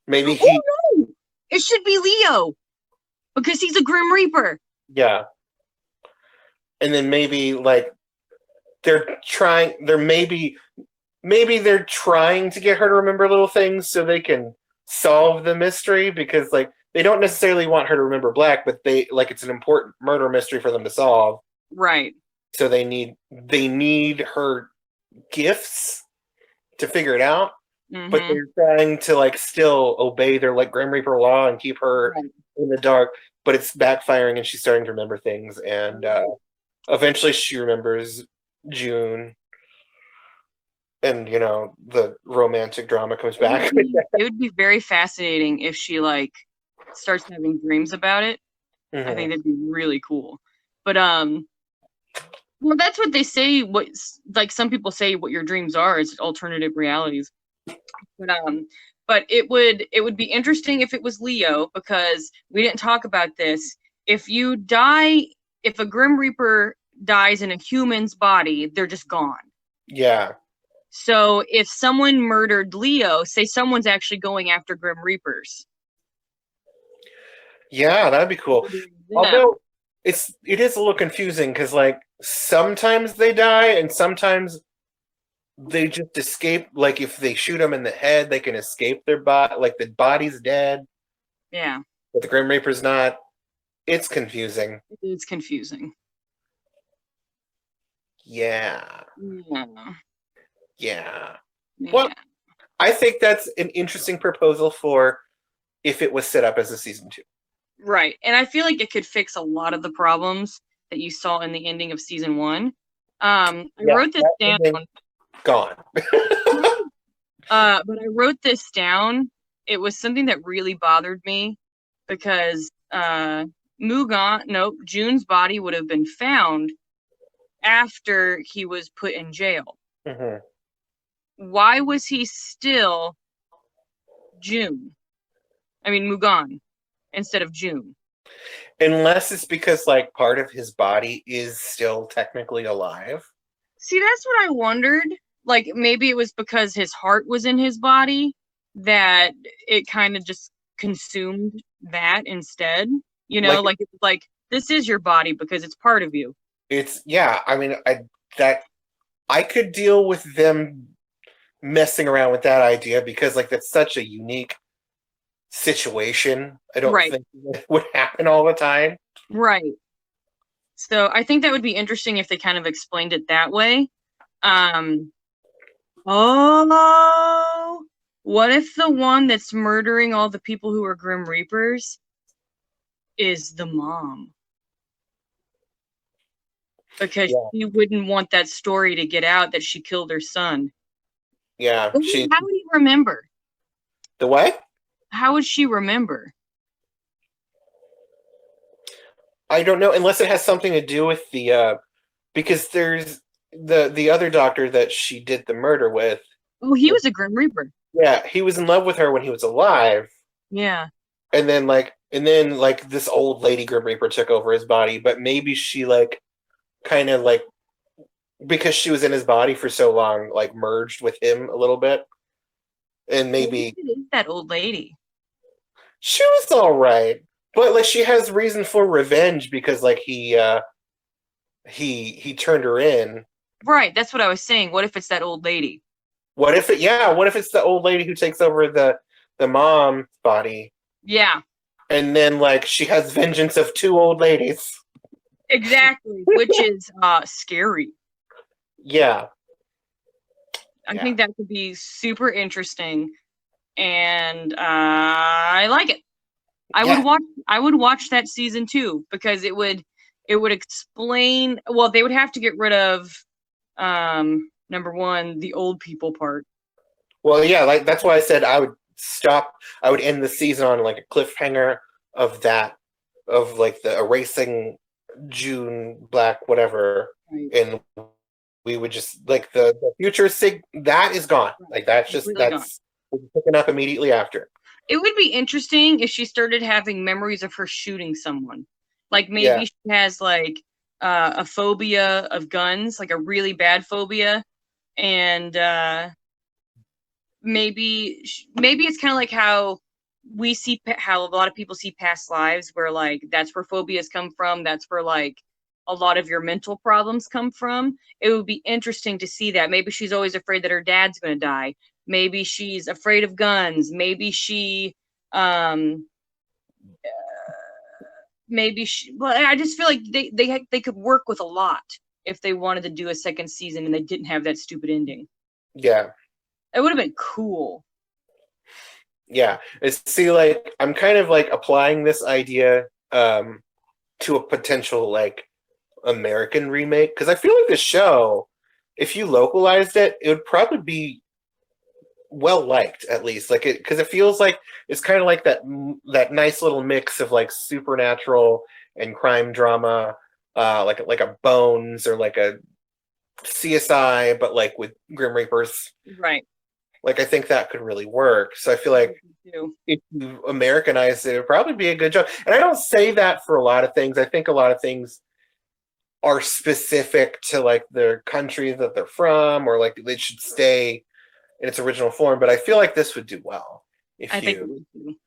Maybe Oh no! It should be Leo because he's a Grim Reaper. Yeah. And then maybe like they're maybe they're trying to get her to remember little things so they can solve the mystery, because like they don't necessarily want her to remember Black, but they like it's an important murder mystery for them to solve. Right. So they need her gifts to figure it out. Mm-hmm. But they're trying to like still obey their like Grim Reaper law and keep her in the dark, but it's backfiring and she's starting to remember things, and eventually she remembers June, and you know the romantic drama comes back. It would be very fascinating if she like starts having dreams about it. Mm-hmm. I think that'd be really cool. But well, that's what they say. What like some people say, what your dreams are is alternative realities. But it would be interesting if it was Leo, because we didn't talk about this. If a Grim Reaper dies in a human's body, they're just gone. Yeah. So if someone murdered Leo, say someone's actually going after Grim Reapers. Yeah, that'd be cool. Yeah. Although it is a little confusing because like sometimes they die and sometimes they just escape. Like if they shoot them in the head, they can escape their body. Like the body's dead. Yeah. But the Grim Reaper's not. It's confusing. It's confusing. Yeah. Yeah. Yeah. Well, I think that's an interesting proposal for if it was set up as a season 2. Right. And I feel like it could fix a lot of the problems that you saw in the ending of season 1. I wrote this down. Gone. But I wrote this down. It was something that really bothered me because June's body would have been found after he was put in jail. Mm-hmm. Why was he still June? I mean, Mugan instead of June. Unless it's because like part of his body is still technically alive. See, that's what I wondered. Like maybe it was because his heart was in his body that it kind of just consumed that instead. You know, like it's like this is your body because it's part of you. I mean, I could deal with them messing around with that idea because like that's such a unique situation. I don't think it would happen all the time. Right. So I think that would be interesting if they kind of explained it that way. What if the one that's murdering all the people who are Grim Reapers is the mom? Because she wouldn't want that story to get out that she killed her son. Yeah. How would he remember? The what? How would she remember? I don't know, unless it has something to do with the because there's the other doctor that she did the murder with. Oh, he was a Grim Reaper. Yeah, he was in love with her when he was alive. Yeah. And then this old lady Grim Reaper took over his body, but maybe she like kind of like because she was in his body for so long, like merged with him a little bit. And maybe it is that old lady. She was all right, but like she has reason for revenge because like he turned her in. Right, that's what I was saying. What if it's that old lady? What if it's the old lady who takes over the mom's body? Yeah. And then like she has vengeance of 2 old ladies. Exactly, which is scary. Yeah. I think that could be super interesting, and I like it. I would watch that season 2 because it would explain. Well, they would have to get rid of number 1, the old people part. Well, yeah, like that's why I said I would end the season on like a cliffhanger of like the erasing June Black, whatever, and we would just like the future that is gone. Like that's we're picking up immediately after. It would be interesting if she started having memories of her shooting someone. Like maybe Yeah. she has like a phobia of guns, like a really bad phobia, and maybe it's kind of like how we see how a lot of people see past lives, where like that's where phobias come from. That's where like a lot of your mental problems come from. It would be interesting to see that. Maybe she's always afraid that her dad's going to die. Maybe she's afraid of guns. Maybe she um well, I just feel like they could work with a lot if they wanted to do a second season and they didn't have that stupid ending. Yeah. It would have been cool. Yeah. See, like I'm kind of like applying this idea to a potential like American remake, because I feel like the show, if you localized it, it would probably be well liked, at least, like it, because it feels like it's kind of like that nice little mix of like supernatural and crime drama, like a Bones or like a CSI, but like with Grim Reapers. Right. Like I think that could really work. So I feel like if you Americanize it, it'd probably be a good job. And I don't say that for a lot of things. I think a lot of things are specific to like their country that they're from, or like they should stay in its original form. But I feel like this would do well if I think you. it would too.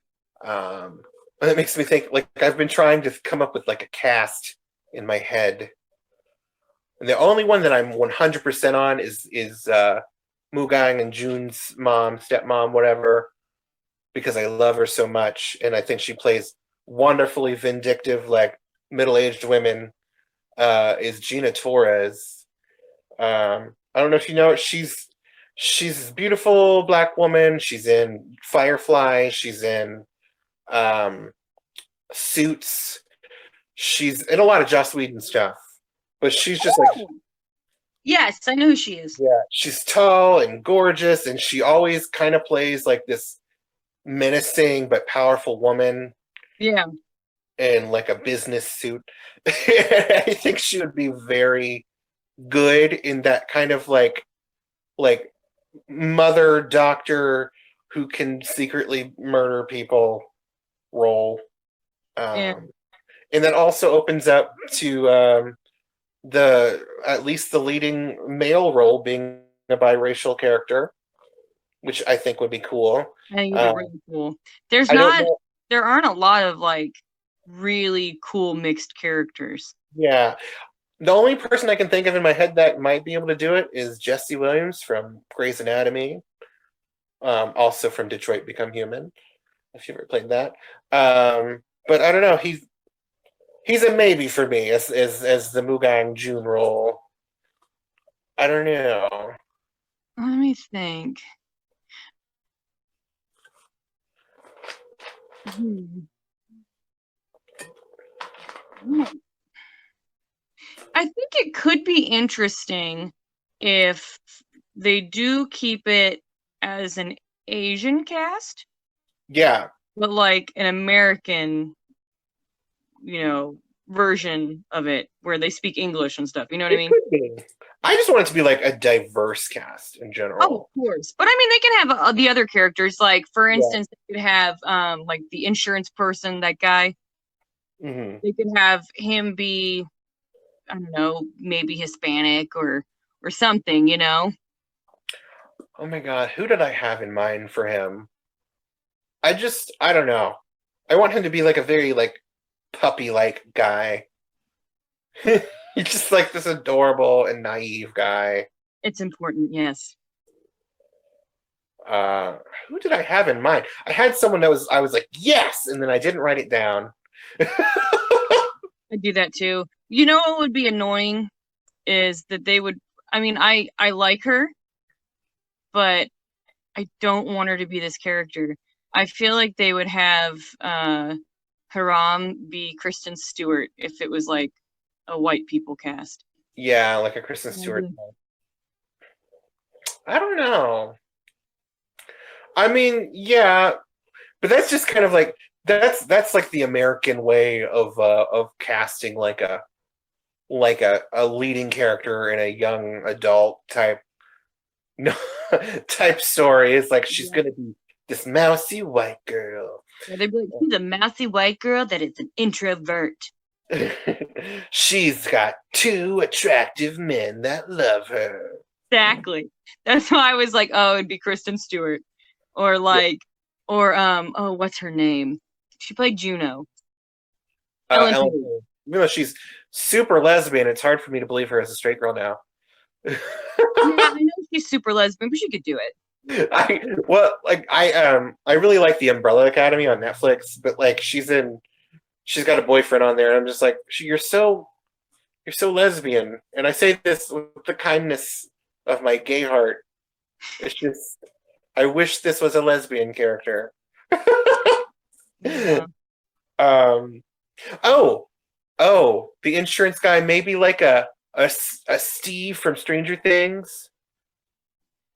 And it makes me think. Like I've been trying to come up with like a cast in my head, and the only one that I'm 100% on is Mugang and June's mom, stepmom, whatever, because I love her so much, and I think she plays wonderfully vindictive, like middle-aged women. Is Gina Torres. I don't know if you know it. She's a beautiful black woman. She's in Firefly. She's in Suits. She's in a lot of Joss Whedon stuff. But she's just like... Yes, I know who she is. Yeah, she's tall and gorgeous, and she always kind of plays like this menacing but powerful woman. Yeah. In like a business suit. I think she would be very good in that kind of like mother doctor who can secretly murder people role. And that also opens up to at least the leading male role being a biracial character, which I think would be cool. I think it'd be really cool. There aren't a lot of like really cool mixed characters. Yeah. The only person I can think of in my head that might be able to do it is Jesse Williams from Grey's Anatomy. Also from Detroit Become Human, if you ever played that. But I don't know, he's a maybe for me as the Mugang June role. I don't know. Let me think. I think it could be interesting if they do keep it as an Asian cast. Yeah. But like an American, version of it where they speak English and stuff. You know what I mean? Could be. I just want it to be like a diverse cast in general. Oh, of course. But I mean, they can have the other characters. Like, for instance, they could have like the insurance person, that guy. Mm-hmm. They could have him be, I don't know, maybe Hispanic or something, Oh my god, who did I have in mind for him? I don't know. I want him to be like a very like puppy-like guy. He's just like this adorable and naive guy. It's important, yes. Who did I have in mind? I had someone I was like, yes, and then I didn't write it down. I do that too. You know what would be annoying is that they would, I mean, I like her, but I don't want her to be this character. I feel like they would have Haram be Kristen Stewart if it was like a white people cast. Yeah, like a Kristen Stewart. I don't know. I mean, yeah, but that's just kind of like that's like the American way of casting like a like a leading character in a young adult type no type story. It's like she's Yeah. gonna be this mousy white girl. Yeah, they'd be like, she's a mousy white girl that is an introvert. She's got two attractive men that love her. Exactly. That's why I was like, oh, it'd be Kristen Stewart. Or like, or oh, what's her name? She played Juno. Ellen Ellen, Page. even though she's super lesbian, it's hard for me to believe her as a straight girl now. Yeah, I know she's super lesbian, but she could do it. I really like the Umbrella Academy on Netflix, but like she's got a boyfriend on there, and I'm just like, you're so lesbian. And I say this with the kindness of my gay heart. It's just I wish this was a lesbian character. Yeah. The insurance guy, maybe like a Steve from Stranger Things.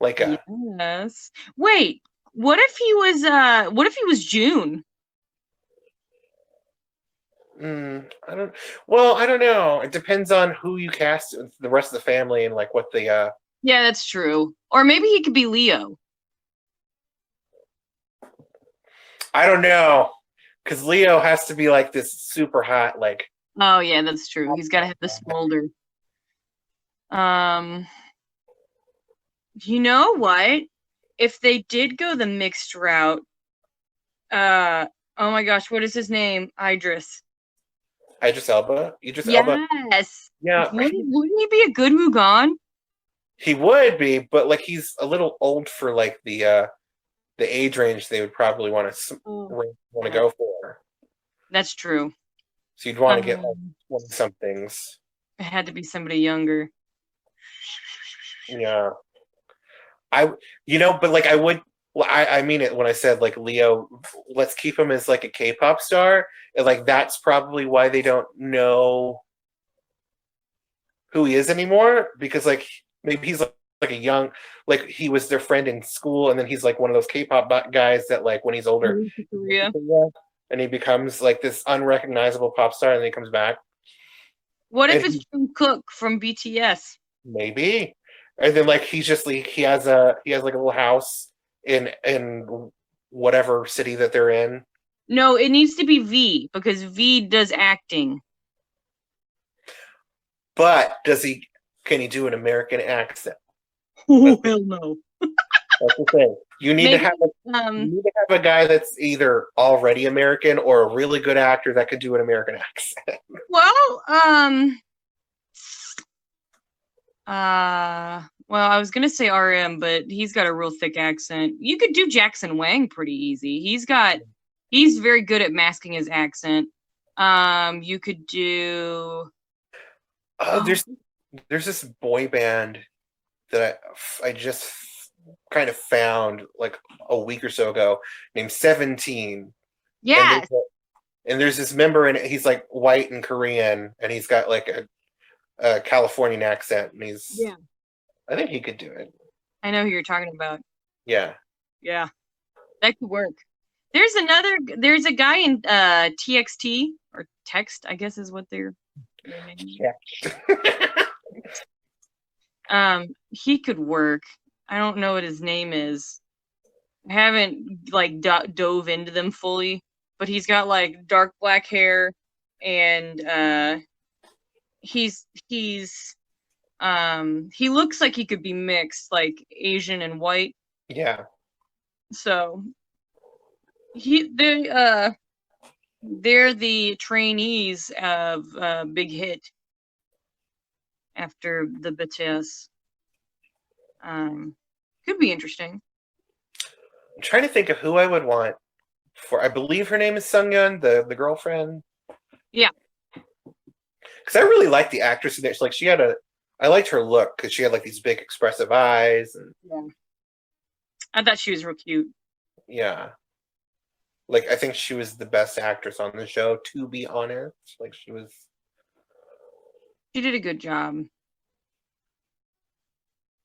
Like a Yes. Wait, what if he was June? I don't know. It depends on who you cast, the rest of the family, and like what the Yeah, that's true. Or maybe he could be Leo. I don't know. Because Leo has to be like this super hot, like Oh yeah, that's true. He's gotta have the smolder. You know what? If they did go the mixed route, oh my gosh, what is his name? Idris. Idris Elba. Elba. Yes. Yeah, Wouldn't he be a good Mugan? he would be, but like he's a little old for like the age range they would probably want to go for. That's true. So you'd want to get like 20 somethings. It had to be somebody younger. Yeah. But like I mean it when I said like Leo, let's keep him as like a K-pop star, and like that's probably why they don't know who he is anymore, because like maybe he's like a young, like he was their friend in school, and then he's like one of those K-pop guys that like when he's older, Korea. and he becomes like this unrecognizable pop star, and then he comes back. What if it's Jungkook from BTS? Maybe. And then like he's just like he has like a little house in whatever city that they're in. No, it needs to be V because V does acting. But can he do an American accent? Oh hell no. That's the thing. You need to have a guy that's either already American or a really good actor that could do an American accent. Well, I was gonna say RM, but he's got a real thick accent. You could do Jackson Wang pretty easy. He's very good at masking his accent. You could do. There's this boy band that I just kind of found like a week or so ago named 17. Yes. And there's this member, and he's like white and Korean, and he's got like a Californian accent, and I think he could do it. I know who you're talking about. Yeah. Yeah. That could work. There's a guy in TXT or text, I guess is what they're naming. Yeah. He could work. I don't know what his name is. I haven't like dove into them fully, but he's got like dark black hair, and he looks like he could be mixed, like Asian and white. Yeah. So they're the trainees of Big Hit after the BTS. Could be interesting. I'm trying to think of who I would want for. I believe her name is Seung, the girlfriend. Yeah. Because I really liked the actress in there. Like I liked her look because she had like these big expressive eyes, and yeah. I thought she was real cute. Yeah. Like I think she was the best actress on the show, to be honest. Like she did a good job.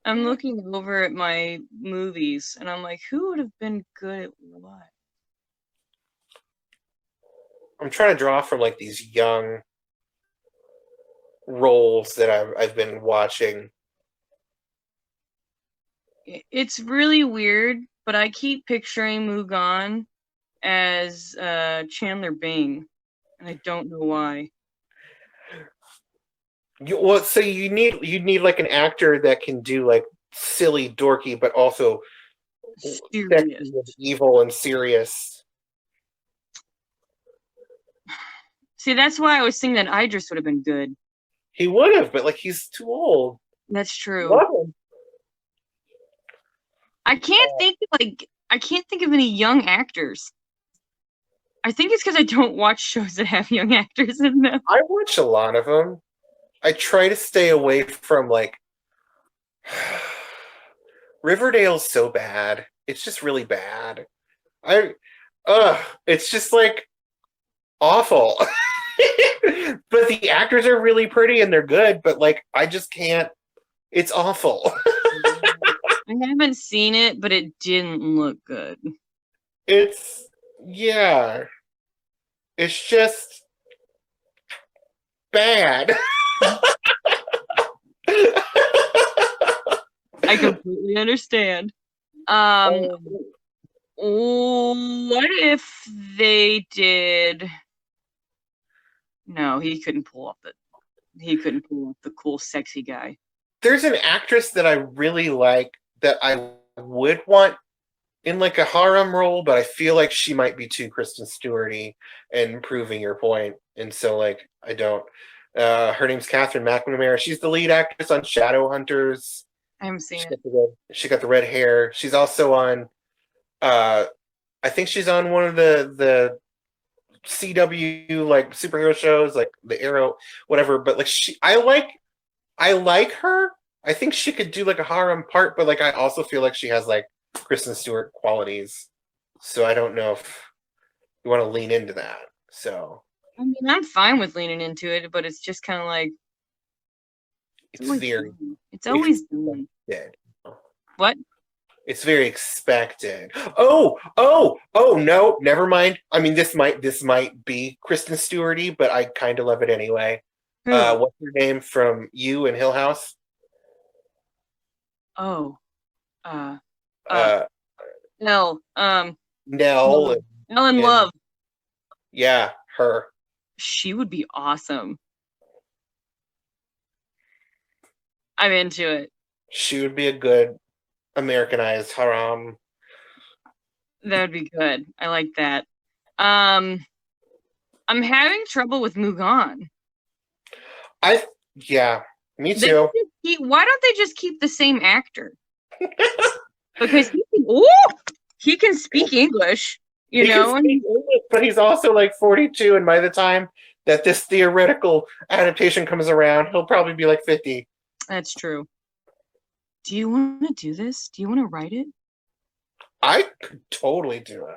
I'm looking over at my movies, and I'm like, who would have been good at what? I'm trying to draw from like these young roles that I've been watching. It's really weird, but I keep picturing Mugan as Chandler Bing, and I don't know why. So you need like an actor that can do like silly, dorky, but also Serious. sexy and evil and serious. See, that's why I was thinking that Idris would have been good. He would have, but like he's too old. That's true. Love him. I can't think of any young actors. I think it's because I don't watch shows that have young actors in them. I watch a lot of them. I try to stay away from like Riverdale's so bad. It's just really bad. It's just like awful. But the actors are really pretty and they're good, but like I just can't. It's awful. I haven't seen it, but it didn't look good. It's just bad. I completely understand. What if they did? No, he couldn't pull off the cool, sexy guy. There's an actress that I really like that I would want in like a harem role, but I feel like she might be too Kristen Stewart-y and proving your point. And so like I don't. Her name's Catherine McNamara. She's the lead actress on Shadowhunters. I haven't seen it. She got the red hair. She's also on I think she's on one of the CW like superhero shows, like the Arrow, whatever. But like I like her. I think she could do like a harem part, but like I also feel like she has like Kristen Stewart qualities. So I don't know if you want to lean into that. So I mean, I'm fine with leaning into it, but it's just kind of like it's very. It's always done. What? It's very expected. Oh, no, never mind. I mean, this might be Kristen Stewart-y, but I kind of love it anyway. What's her name from You and Hill House? Oh, Nell. Ellen Love. Yeah, her. She would be awesome. I'm into it. She would be a good Americanized harem. That would be good. I like that. I'm having trouble with Mugan. Me too. Why don't they just keep the same actor? Because he can speak English, you know. English, but he's also like 42, and by the time that this theoretical adaptation comes around, he'll probably be like 50. That's true. Do you want to do this? Do you want to write it? I could totally do it.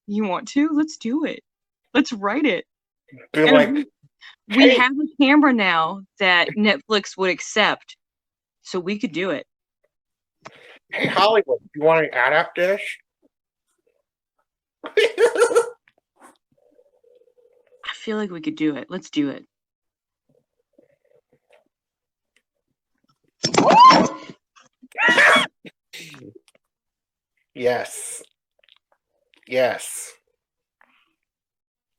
You want to? Let's do it. Let's write it. We have a camera now that Netflix would accept, so we could do it. Hey, Hollywood, you want to adapt this? I feel like we could do it. Let's do it. Yes.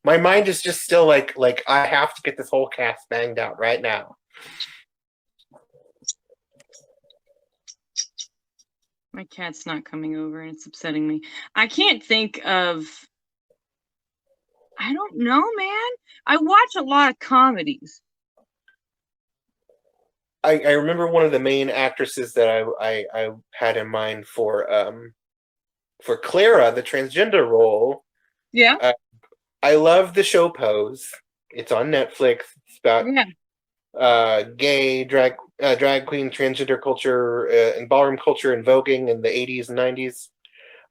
My mind is just still like I have to get this whole cast banged out right now. My cat's not coming over and it's upsetting me. I can't think of... I don't know, man. I watch a lot of comedies. I remember one of the main actresses that I had in mind for Clara, the transgender role. Yeah. I love the show Pose. It's on Netflix. It's about gay drag queen transgender culture and ballroom culture in voguing in the 80s and 90s.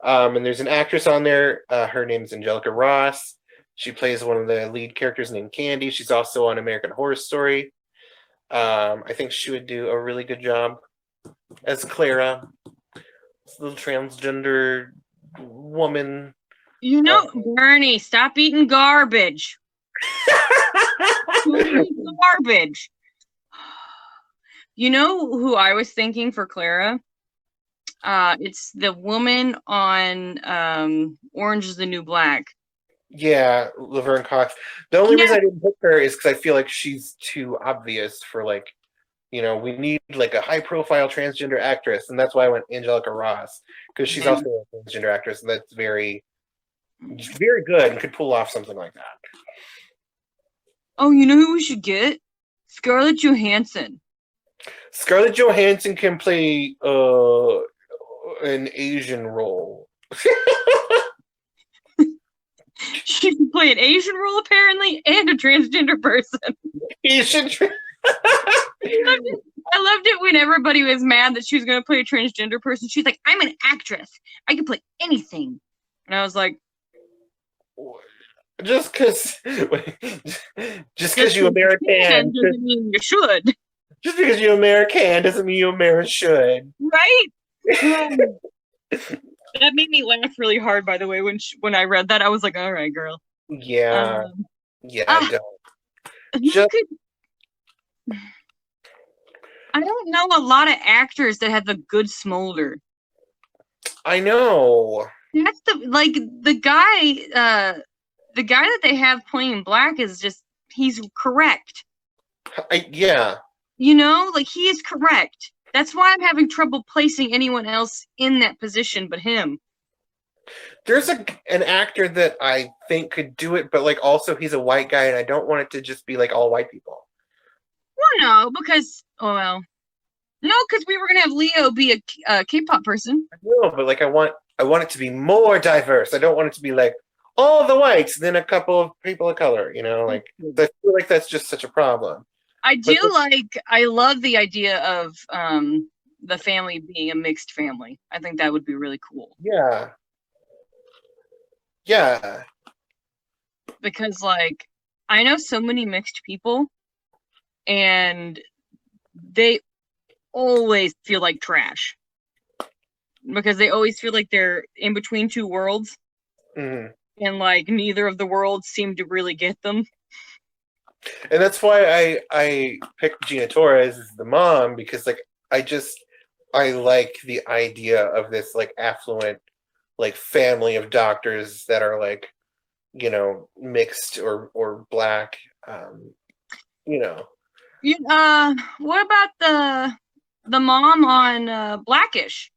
And there's an actress on there. Her name's Angelica Ross. She plays one of the lead characters named Candy. She's also on American Horror Story. I think she would do a really good job as Clara, this little transgender woman. You know, Bernie, stop eating garbage. Who eats garbage? You know who I was thinking for Clara? It's the woman on Orange is the New Black. Yeah, Laverne Cox. The only Yeah. reason I didn't pick her is because I feel like she's too obvious for like, we need like a high profile transgender actress, and that's why I went Angelica Ross, because she's Yeah. also a transgender actress, and that's very, very good and could pull off something like that. Oh, you know who we should get? Scarlett Johansson. Scarlett Johansson can play an Asian role. She can play an Asian role apparently, and a transgender person. Asian. I loved it when everybody was mad that she was going to play a transgender person. She's like, "I'm an actress. I can play anything," and I was like, Just because you American doesn't mean you should, just because you American doesn't mean you American should, right? That made me laugh really hard. By the way, when I read that, I was like, "All right, girl." Yeah, who Just- could- I don't know a lot of actors that have the good smolder. I know. That's the guy that they have playing Black is just, he's correct. Yeah. You know, like, he is correct. That's why I'm having trouble placing anyone else in that position but him. There's an actor that I think could do it, but like also he's a white guy, and I don't want it to just be like all white people. Well, no, because because we were gonna have Leo be a K-pop person. No, but like I want it to be more diverse. I don't want it to be like all the whites, then a couple of people of color. Like I feel like that's just such a problem. I love the idea of the family being a mixed family. I think that would be really cool. Yeah. Yeah. Because like I know so many mixed people and they always feel like trash. Because they always feel like they're in between two worlds. Mm-hmm. And like neither of the worlds seem to really get them. And that's why I picked Gina Torres as the mom, because like I like the idea of this like affluent like family of doctors that are like mixed or black. What about the mom on Blackish?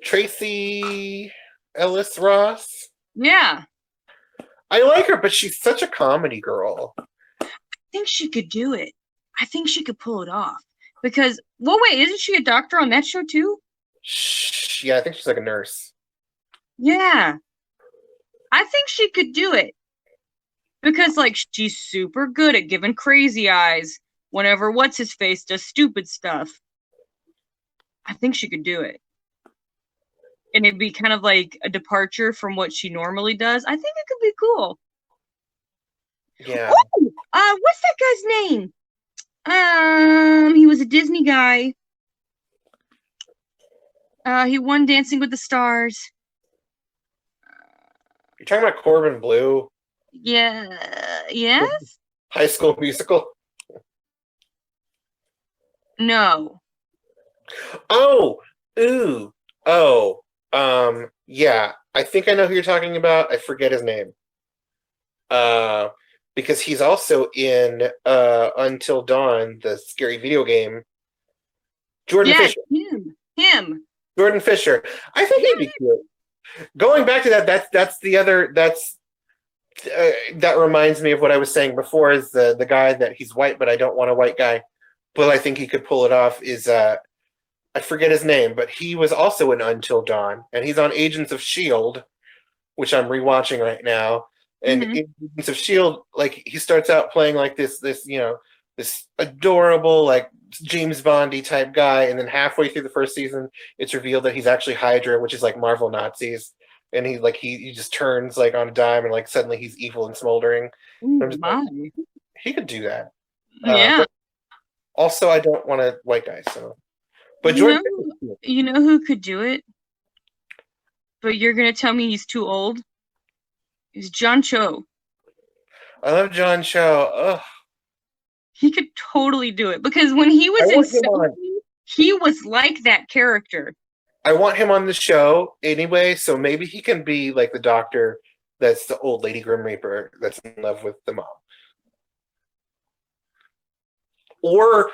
Tracy Ellis Ross. Yeah. I like her, but she's such a comedy girl. I think she could do it. I think she could pull it off. Because, wait, isn't she a doctor on that show too? Yeah, I think she's like a nurse. Yeah. I think she could do it. Because, like, she's super good at giving crazy eyes whenever What's-His-Face does stupid stuff. I think she could do it. And it'd be kind of like a departure from what she normally does. I think it could be cool. Yeah. Oh, what's that guy's name? He was a Disney guy. He won Dancing with the Stars. You're talking about Corbin Bleu? Yeah. Yes? High School Musical? No. Oh! Ooh! Oh! Yeah. I think I know who you're talking about. I forget his name. Because he's also in Until Dawn, the scary video game. Jordan Fisher. Him. Jordan Fisher. I think he'd be cute. Going back to that, that's the other. That reminds me of what I was saying before. Is the guy that he's white, but I don't want a white guy, but I think he could pull it off. Is I forget his name, but he was also in Until Dawn, and he's on Agents of S.H.I.E.L.D., which I'm rewatching right now. And in Agents of S.H.I.E.L.D., like he starts out playing like this adorable like James Bondy type guy, and then halfway through the first season, it's revealed that he's actually Hydra, which is like Marvel Nazis, and he just turns like on a dime, and like suddenly he's evil and smoldering. Like, he could do that. Yeah. But also, I don't want a white guy, so. But you know who could do it? But you're gonna tell me he's too old? It's John Cho. I love John Cho. Ugh. He could totally do it because when he was in Seung, he was like that character. I want him on the show anyway, so maybe he can be like the doctor that's the old lady Grim Reaper that's in love with the mom. Or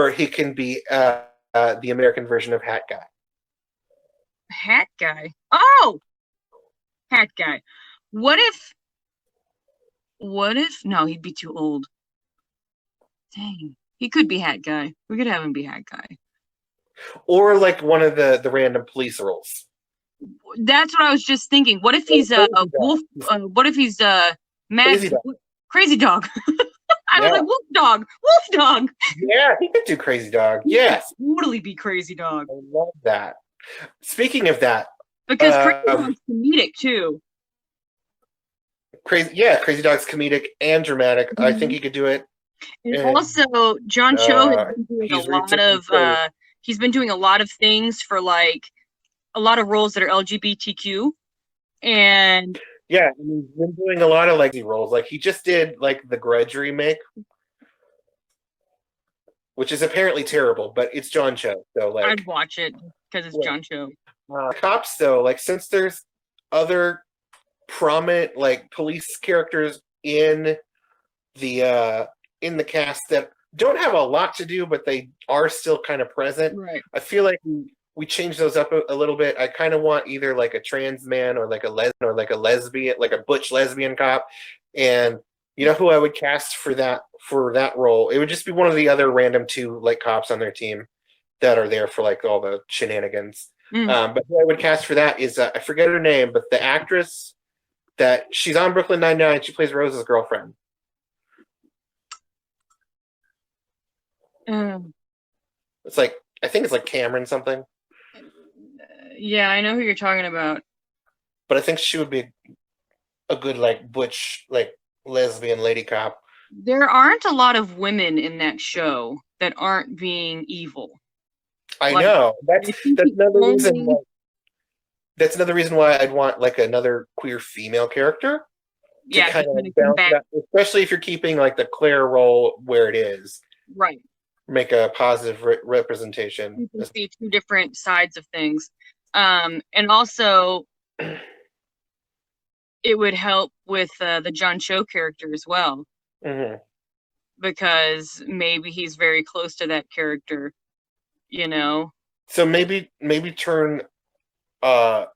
he can be the American version of Hat Guy. Hat Guy. Oh, Hat Guy. What if? No, he'd be too old. Dang, he could be Hat Guy. We could have him be Hat Guy. Or like one of the random police roles. That's what I was just thinking. What if he's a wolf? What if he's Crazy Dog? I was like, Wolf Dog. Yeah, he could do Crazy Dog. Yes, totally be Crazy Dog. I love that. Speaking of that, because Crazy Dog's comedic too. Crazy Dog's comedic and dramatic. I think he could do it. And also, John Cho has been doing he's been doing a lot of things for like a lot of roles that are LGBTQ, and yeah, he's been doing a lot of legacy roles. Like he just did like the Grudge remake, which is apparently terrible, but it's John Cho, so like I'd watch it because it's John Cho. Cops though, like since there's other prominent like police characters in the cast that don't have a lot to do, but they are still kind of present. Right. I feel like we changed those up a little bit. I kind of want either like a trans man or like a lesbian, like a butch lesbian cop. And you know who I would cast for that role? It would just be one of the other random two like cops on their team that are there for like all the shenanigans. But who I would cast for that is I forget her name, but the actress that she's on Brooklyn Nine-Nine. She plays Rose's girlfriend. It's like I think it's like Cameron something. Yeah, I know who you're talking about. But I think she would be a good like butch like lesbian lady cop. There aren't a lot of women in that show that aren't being evil. I know. That's another reason. That's another reason why I'd want like another queer female character. Yeah, kind of balance that, especially if you're keeping like the Claire role where it is. Right. Make a positive representation. You can see two different sides of things. And also, it would help with the John Cho character as well. Mm-hmm. Because maybe he's very close to that character, you know? So maybe turn the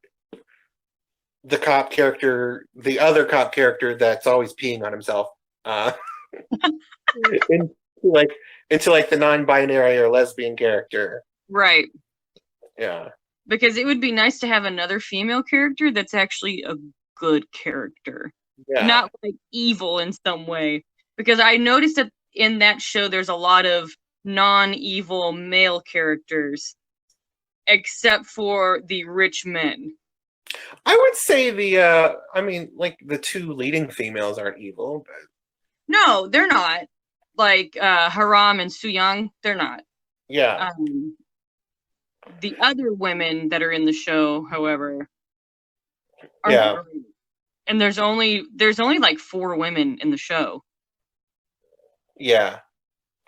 cop character, the other cop character that's always peeing on himself, into like the non-binary or lesbian character. Right. Yeah. Because it would be nice to have another female character that's actually a good character. Yeah. Not like evil in some way. Because I noticed that in that show there's a lot of non-evil male characters. Except for the rich men. I would say the two leading females aren't evil, but no, they're not. Like Haram and Seung, they're not. Yeah. The other women that are in the show, however, are great. And there's only like 4 women in the show. Yeah.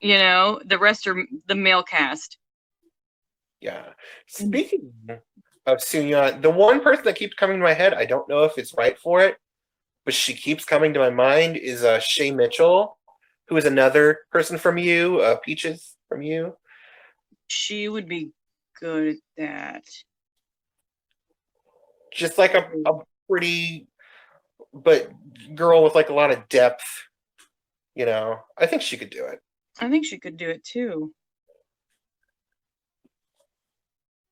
You know, the rest are the male cast. Yeah. Speaking of Seung, the one person that keeps coming to my head, I don't know if it's right for it, but she keeps coming to my mind is Shay Mitchell, who is another person from You, Peaches from You. She would be good at that. Just like a pretty but girl with like a lot of depth, you know. I think she could do it. I think she could do it too.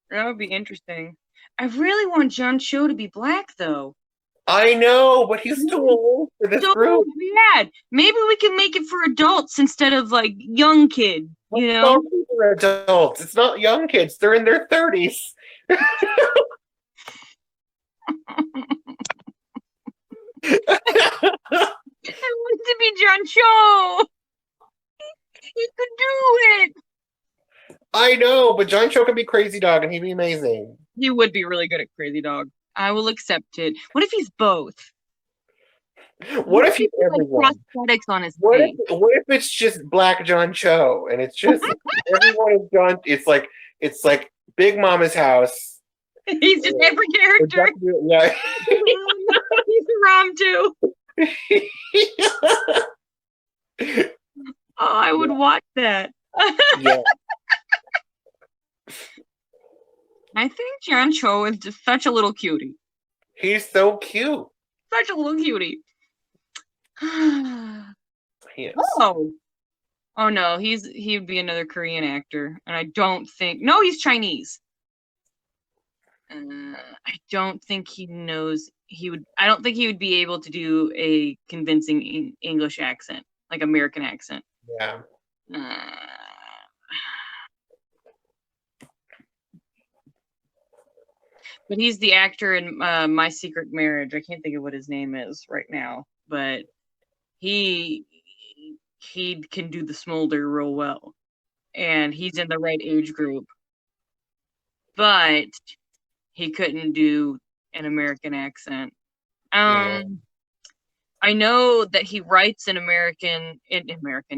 That would be interesting. I really want John Cho to be black, though. I know, but he's too old for this group. Bad. Maybe we can make it for adults instead of like young kids. You know, some people are adults. It's not young kids. They're in their 30s. I want to be John Cho. He could do it. I know, but John Cho could be Crazy Dog, and he'd be amazing. He would be really good at Crazy Dog. I will accept it. What if he's both? What if he's Like everyone? prosthetics on his What face? if it's just Black John Cho and it's just everyone is John? It's like Big Mama's house. He's just every character. Yeah. He's a Rom too. Oh, I would watch that. Yeah. I think John Cho is just such a little cutie. He's so cute. Such a little cutie. He is. Oh no, he would be another Korean actor, and I don't think. No, he's Chinese. I don't think he knows. I don't think he would be able to do a convincing English accent, like American accent. Yeah. But he's the actor in My Secret Marriage. I can't think of what his name is right now, but he can do the smolder real well, and he's in the right age group. But he couldn't do an American accent. I know that he writes in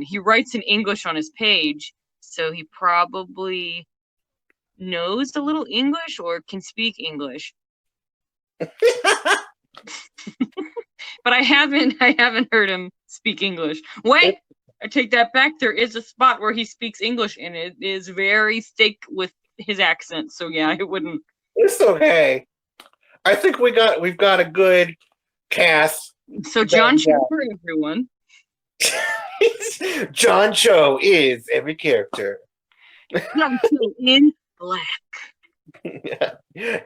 he writes in English on his page, so he probably knows a little English or can speak English. But I haven't heard him speak English. Wait, I take that back. There is a spot where he speaks English, and it is very thick with his accent. So yeah, it wouldn't. It's okay. I think we've got a good cast. So John Cho for everyone. John Cho is every character. John Cho in black. Yeah.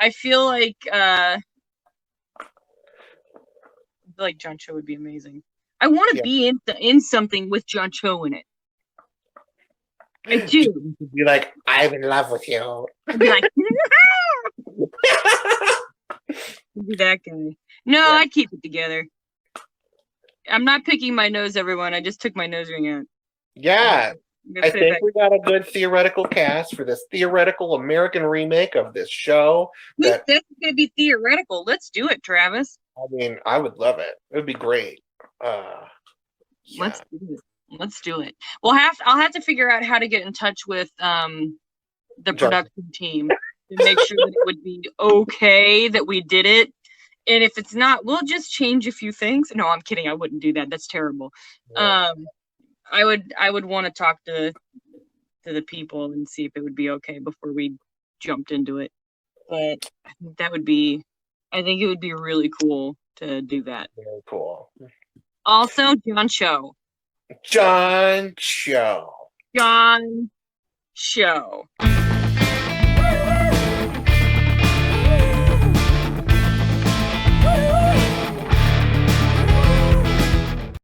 I feel like John Cho would be amazing. I want to be in something with John Cho in it. I do. Be like, I'm in love with you. I'd be like, be that guy. No, yeah. I'd keep it together. I'm not picking my nose, everyone. I just took my nose ring out. Yeah. I think we got a good theoretical cast for this theoretical American remake of this show. That's going to be theoretical. Let's do it, Travis. I mean, I would love it. It would be great. Yeah. Let's do it. I'll have to figure out how to get in touch with the production team to make sure that it would be okay that we did it. And if it's not, we'll just change a few things. No, I'm kidding. I wouldn't do that. That's terrible. Yeah. I would want to talk to the people and see if it would be okay before we jumped into it. But I think it would be really cool to do that. Very cool. Also, John Cho. John Cho.